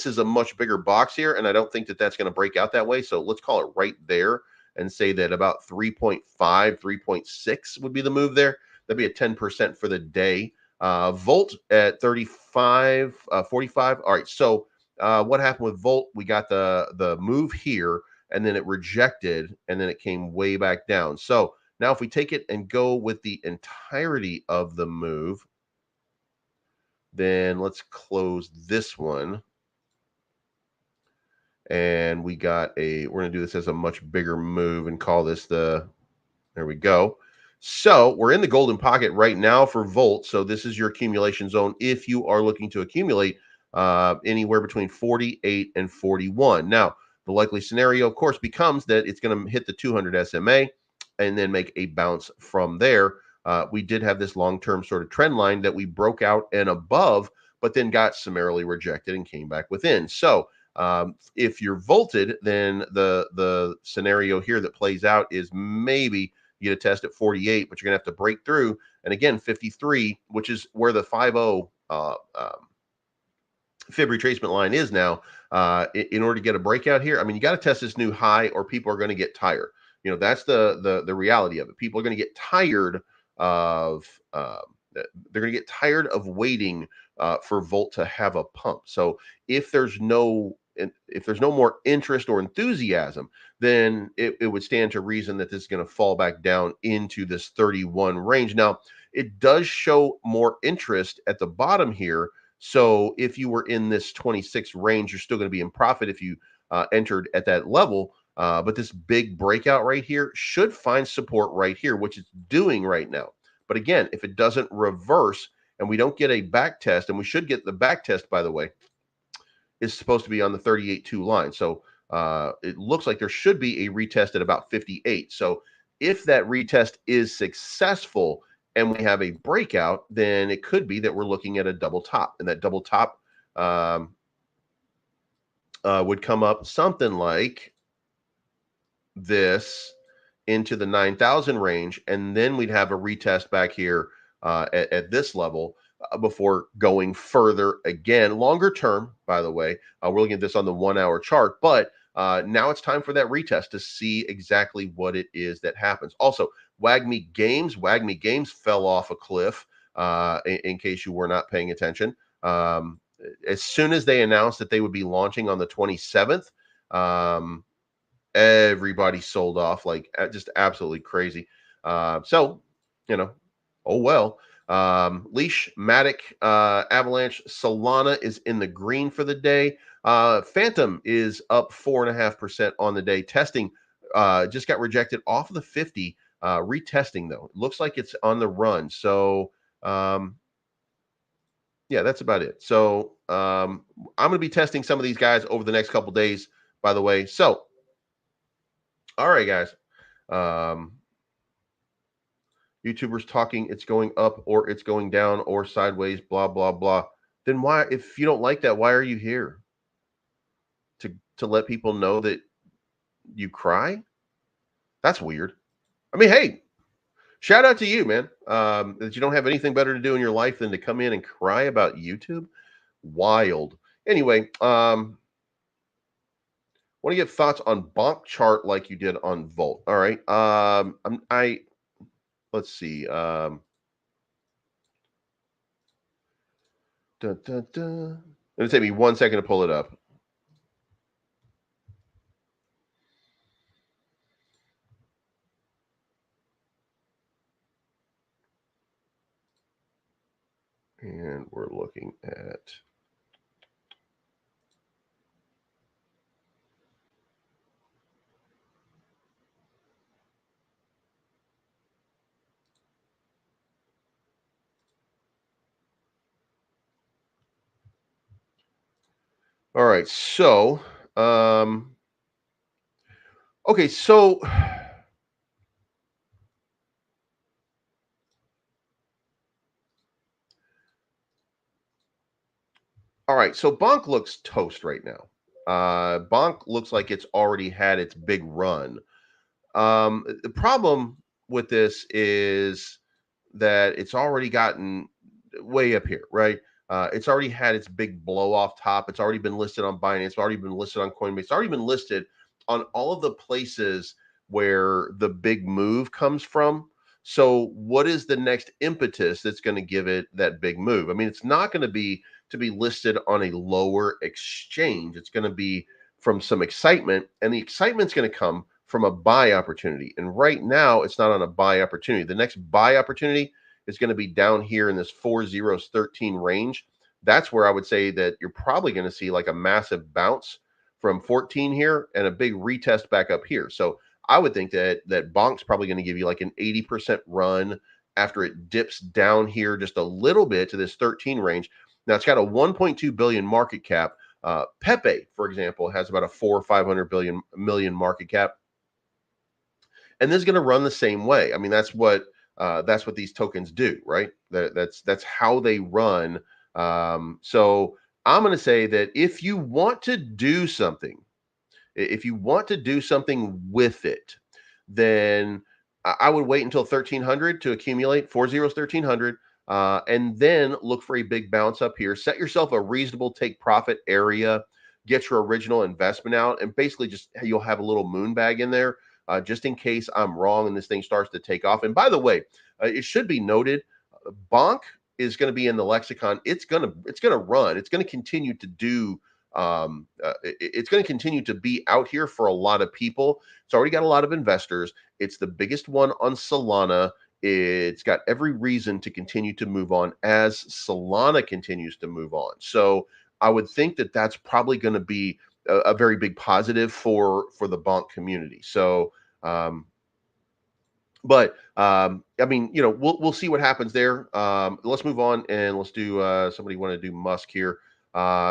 [SPEAKER 1] is a much bigger box here, and I don't think that that's going to break out that way. So let's call it right there and say that about 3.5, 3.6 would be the move there. That'd be a 10% for the day. Volt at 35, 45. All right. So what happened with Volt? We got the move here, and then it rejected, and then it came way back down. So now if we take it and go with the entirety of the move, then let's close this one. And we got we're going to do this as a much bigger move and call this there we go. So we're in the golden pocket right now for Volt. So this is your accumulation zone if you are looking to accumulate anywhere between 48 and 41. Now, the likely scenario, of course, becomes that it's going to hit the 200 SMA and then make a bounce from there. We did have this long-term sort of trend line that we broke out and above, but then got summarily rejected and came back within. So if you're volted, then the scenario here that plays out is maybe you get a test at 48, but you're going to have to break through. And again, 53, which is where the 5.0 fib retracement line is now, in order to get a breakout here. I mean, you got to test this new high or people are going to get tired. You know, that's the reality of it. People are going to get tired of they're going to get tired of waiting for Volt to have a pump. So if there's no more interest or enthusiasm, then it would stand to reason that this is going to fall back down into this 31 range. Now, it does show more interest at the bottom here. So if you were in this 26 range, you're still going to be in profit if you entered at that level. But this big breakout right here should find support right here, which it's doing right now. But again, if it doesn't reverse and we don't get a back test, and we should get the back test, by the way, is supposed to be on the 38.2 line. So it looks like there should be a retest at about 58. So if that retest is successful and we have a breakout, then it could be that we're looking at a double top. And that double top would come up something like this into the 9,000 range. And then we'd have a retest back here at this level before going further again. Longer term, by the way, we're looking at this on the 1 hour chart, but now it's time for that retest to see exactly what it is that happens. Also, WAGMI Games fell off a cliff, in case you were not paying attention. As soon as they announced that they would be launching on the 27th, everybody sold off, like just absolutely crazy. So, you know, oh well. Leash, Matic, Avalanche, Solana is in the green for the day. Phantom is up 4.5% on the day. Testing just got rejected off of the 50. Retesting, though. It looks like it's on the run. So, yeah, that's about it. So, I'm going to be testing some of these guys over the next couple days, by the way. So, all right, guys. YouTubers talking it's going up or it's going down or sideways, blah, blah, blah. Then why, if you don't like that, why are you here? To let people know that you cry? That's weird. I mean, hey, shout out to you, man. That you don't have anything better to do in your life than to come in and cry about YouTube. Wild. Anyway, want to get thoughts on bonk chart like you did on Volt. All right. Let's see. It'll take me 1 second to pull it up. And we're looking at all right. So, okay. So, all right. So, Bonk looks toast right now. Bonk looks like it's already had its big run. The problem with this is that it's already gotten way up here, right? It's already had its big blow off top. It's already been listed on Binance. It's already been listed on Coinbase. It's already been listed on all of the places where the big move comes from. So, what is the next impetus that's going to give it that big move? I mean, it's not going to be listed on a lower exchange. It's going to be from some excitement, and the excitement's going to come from a buy opportunity. And right now, it's not on a buy opportunity. The next buy opportunity is going to be down here in this 4013 range. That's where I would say that you're probably going to see like a massive bounce from 14 here and a big retest back up here. So I would think that Bonk's probably going to give you like an 80% run after it dips down here just a little bit to this 13 range. Now it's got a 1.2 billion market cap. Pepe, for example, has about a 400 or 500 million market cap, and this is going to run the same way. I mean, that's what these tokens do, right? That's how they run. So I'm going to say that if you want to do something with it, then I would wait until 1300 to accumulate 1300. And then look for a big bounce up here. Set yourself a reasonable take profit area, get your original investment out, and basically just you'll have a little moon bag in there just in case I'm wrong and this thing starts to take off. And by the way, it should be noted, Bonk is going to be in the lexicon. It's going to run. It's going to continue to do. It's going to continue to be out here for a lot of people. It's already got a lot of investors. It's the biggest one on Solana. It's got every reason to continue to move on as Solana continues to move on. So I would think that that's probably going to be a very big positive for the Bonk community. So, I mean, you know, we'll see what happens there. Let's move on and let's do somebody want to do MUSK here.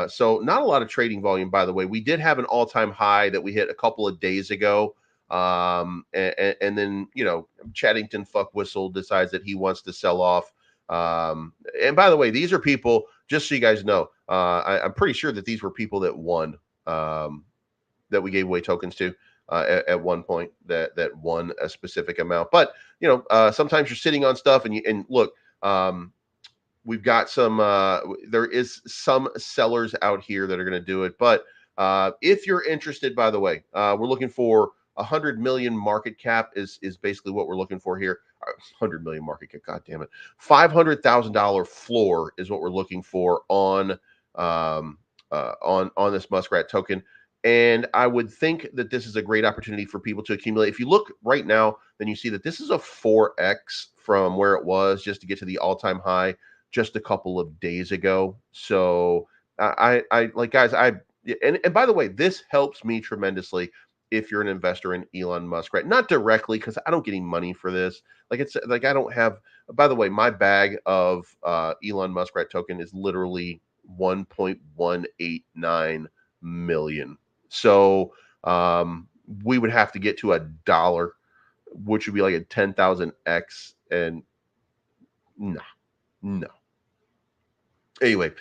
[SPEAKER 1] So not a lot of trading volume, by the way. We did have an all-time high that we hit a couple of days ago. And then, you know, Chattington fuck whistle decides that he wants to sell off. And by the way, these are people, just so you guys know, I'm pretty sure that these were people that won, that we gave away tokens to at one point that won a specific amount. But, you know, sometimes you're sitting on stuff and look, we've got some, there is some sellers out here that are going to do it. But if you're interested, by the way, we're looking for 100 million market cap is basically what we're looking for here. 100 million market cap, god damn it. $500,000 floor is what we're looking for on this Muskrat token. And I would think that this is a great opportunity for people to accumulate. If you look right now, then you see that this is a 4x from where it was just to get to the all-time high just a couple of days ago. So I like, guys, and by the way, this helps me tremendously if you're an investor in Elon Muskrat, not directly because I don't get any money for this. Like, it's like I don't have. By the way, my bag of Elon Muskrat token is literally 1.189 million. So we would have to get to $1, which would be like a 10,000x And no, no. Anyway,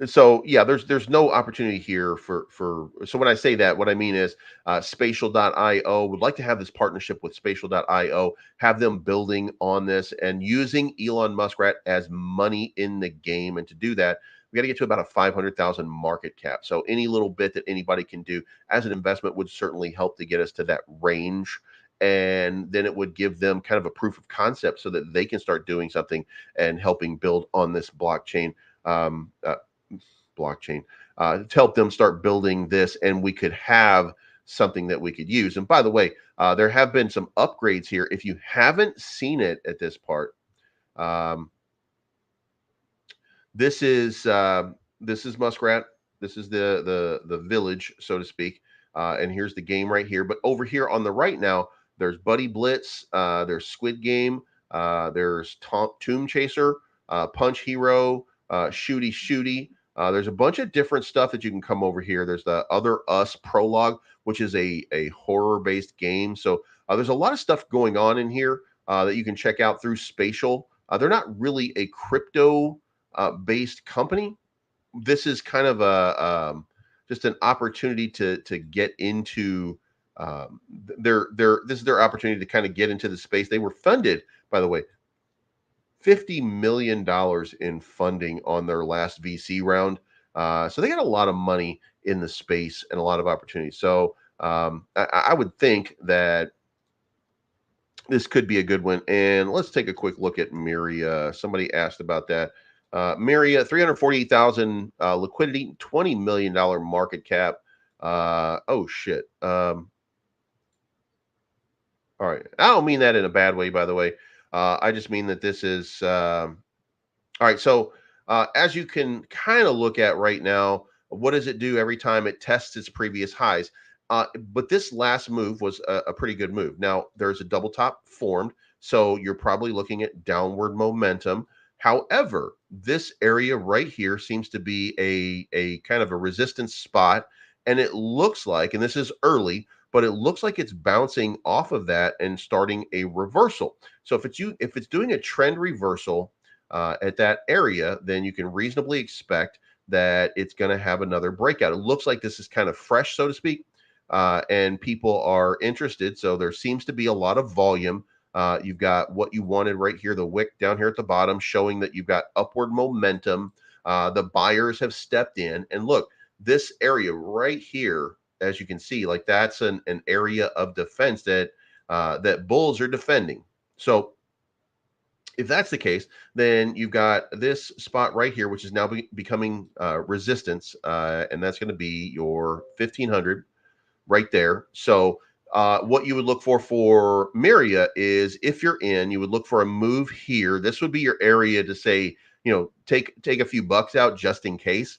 [SPEAKER 1] so yeah, there's no opportunity here so when I say that, what I mean is spatial.io would like to have this partnership with spatial.io, have them building on this and using Elon Muskrat as money in the game. And to do that, we got to get to about a 500,000 market cap. So any little bit that anybody can do as an investment would certainly help to get us to that range. And then it would give them kind of a proof of concept so that they can start doing something and helping build on this blockchain um, uh, to help them start building this, and we could have something that we could use. And by the way, there have been some upgrades here. If you haven't seen it at this part, this is Muskrat. This is the village, so to speak. And here's the game right here. But over here on the right now, there's Buddy Blitz, there's Squid Game, there's Tomb Chaser, Punch Hero, Shooty Shooty. There's a bunch of different stuff that you can come over here. There's the Other Us Prologue, which is a horror-based game. So there's a lot of stuff going on in here that you can check out through Spatial. They're not really a crypto based company. This is kind of a just an opportunity to get into this is their opportunity to kind of get into the space. They were funded, by the way, $50 million in funding on their last VC round. So they got a lot of money in the space and a lot of opportunities. So I would think that this could be a good one. And let's take a quick look at Miria. Somebody asked about that. Miria, 348,000 liquidity, $20 million market cap. Oh shit. All right. I don't mean that in a bad way, by the way. I just mean that this is all right. So as you can kind of look at right now, what does it do every time it tests its previous highs? But this last move was a pretty good move. Now there's a double top formed, so you're probably looking at downward momentum. However, this area right here seems to be a kind of a resistance spot, and it looks like, and this is early, but it looks like it's bouncing off of that and starting a reversal. So if it's doing a trend reversal at that area, then you can reasonably expect that it's going to have another breakout. It looks like this is kind of fresh, so to speak, and people are interested. So there seems to be a lot of volume. You've got what you wanted right here, the wick down here at the bottom, showing that you've got upward momentum. The buyers have stepped in, and look, this area right here, as you can see, like that's an area of defense that that bulls are defending. So if that's the case, then you've got this spot right here, which is now becoming resistance, and that's going to be your 1500 right there. So what you would look for Miria is, if you're in, you would look for a move here. This would be your area to say, take a few bucks out just in case.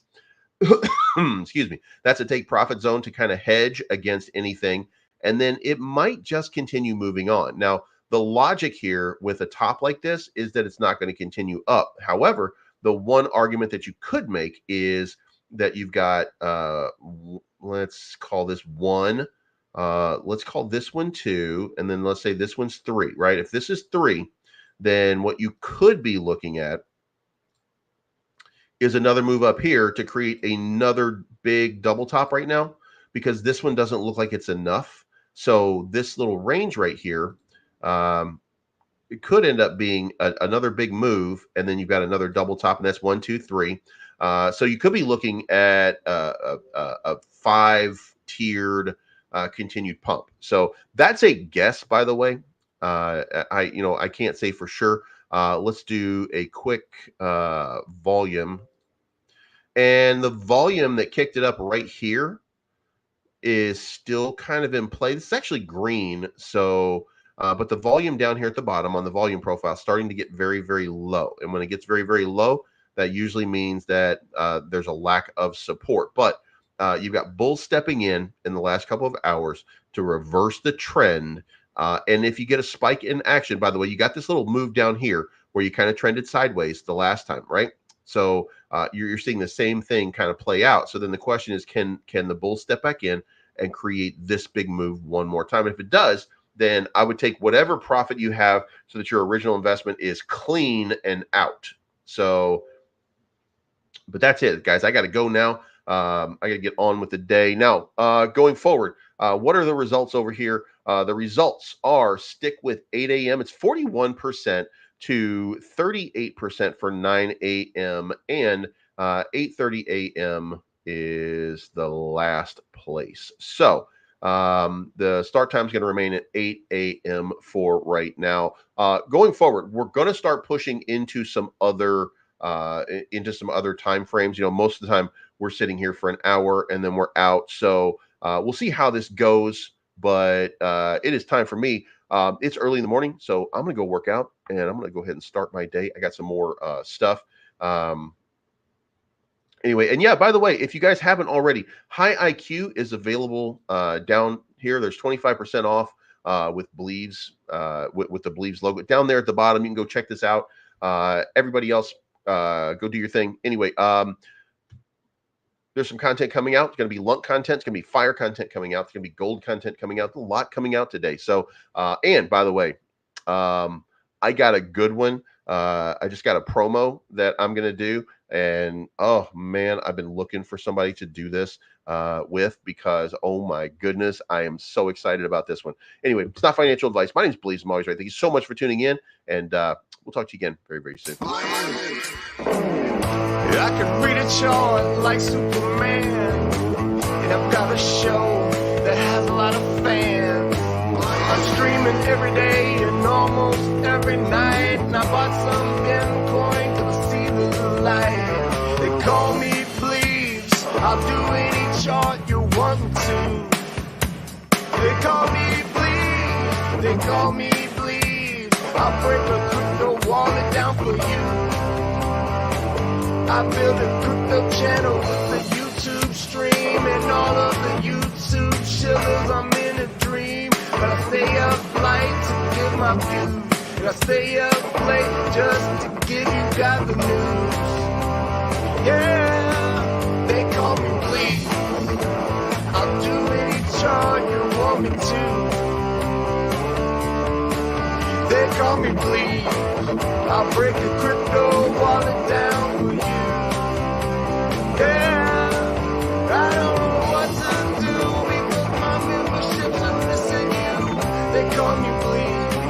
[SPEAKER 1] Excuse me. That's a take profit zone to kind of hedge against anything. And then it might just continue moving on. Now, the logic here with a top like this is that it's not going to continue up. However, the one argument that you could make is that you've got, let's call this 1. Let's call this one 2. And then let's say this one's 3, right? If this is 3, then what you could be looking at is another move up here to create another big double top right now, because this one doesn't look like it's enough. So this little range right here, it could end up being another big move, and then you've got another double top, and that's 1, 2, 3. So you could be looking at a 5-tiered continued pump. So that's a guess, by the way. I can't say for sure. Let's do a quick volume. And the volume that kicked it up right here is still kind of in play. This is actually green. So, but the volume down here at the bottom on the volume profile is starting to get very, very low. And when it gets very, very low, that usually means that there's a lack of support. But you've got bulls stepping in the last couple of hours to reverse the trend. And if you get a spike in action, by the way, you got this little move down here where you kind of trended sideways the last time, right? So you're seeing the same thing kind of play out. So then the question is, can the bull step back in and create this big move one more time? And if it does, then I would take whatever profit you have so that your original investment is clean and out. So, but that's it, guys. I got to go now. I got to get on with the day. Now, going forward, what are the results over here? The results are stick with 8 a.m. It's 41% to 38% for 9 a.m. and 8:30 a.m. is the last place. So the start time is going to remain at 8 a.m. for right now. Going forward, we're going to start pushing into some other time frames. You know, most of the time we're sitting here for an hour and then we're out. So we'll see how this goes. But it is time for me. It's early in the morning, so I'm going to go work out and I'm going to go ahead and start my day. I got some more stuff. Anyway, and yeah, by the way, if you guys haven't already, High IQ is available down here. There's 25% off with Believes, with the Believes logo down there at the bottom. You can go check this out. Everybody else, go do your thing. Anyway, there's some content coming out. It's going to be Lunc content. It's going to be fire content coming out. It's going to be gold content coming out. A lot coming out today. So, and by the way, I got a good one. I just got a promo that I'm going to do. And oh man, I've been looking for somebody to do this with, because oh my goodness, I am so excited about this one. Anyway, it's not financial advice. My name is Believes. I'm always right. Thank you so much for tuning in, and we'll talk to you again very, very soon.
[SPEAKER 2] I could read a chart like Superman, and I've got a show that has a lot of fans. I'm streaming every day and almost every night, and I bought some Bitcoin till I see the light. They call me Believes. I'll do any chart you want to. They call me Believes. They call me Believes. I'll break a crypto wallet down for you. I built a crypto channel with a YouTube stream and all of the YouTube shillers. I'm in a dream, but I stay up late to get my views, and I stay up late just to give you guys the news. Yeah, they call me Believes. I'll do any chart you want me to. They call me Believes. I'll break a crypto wallet down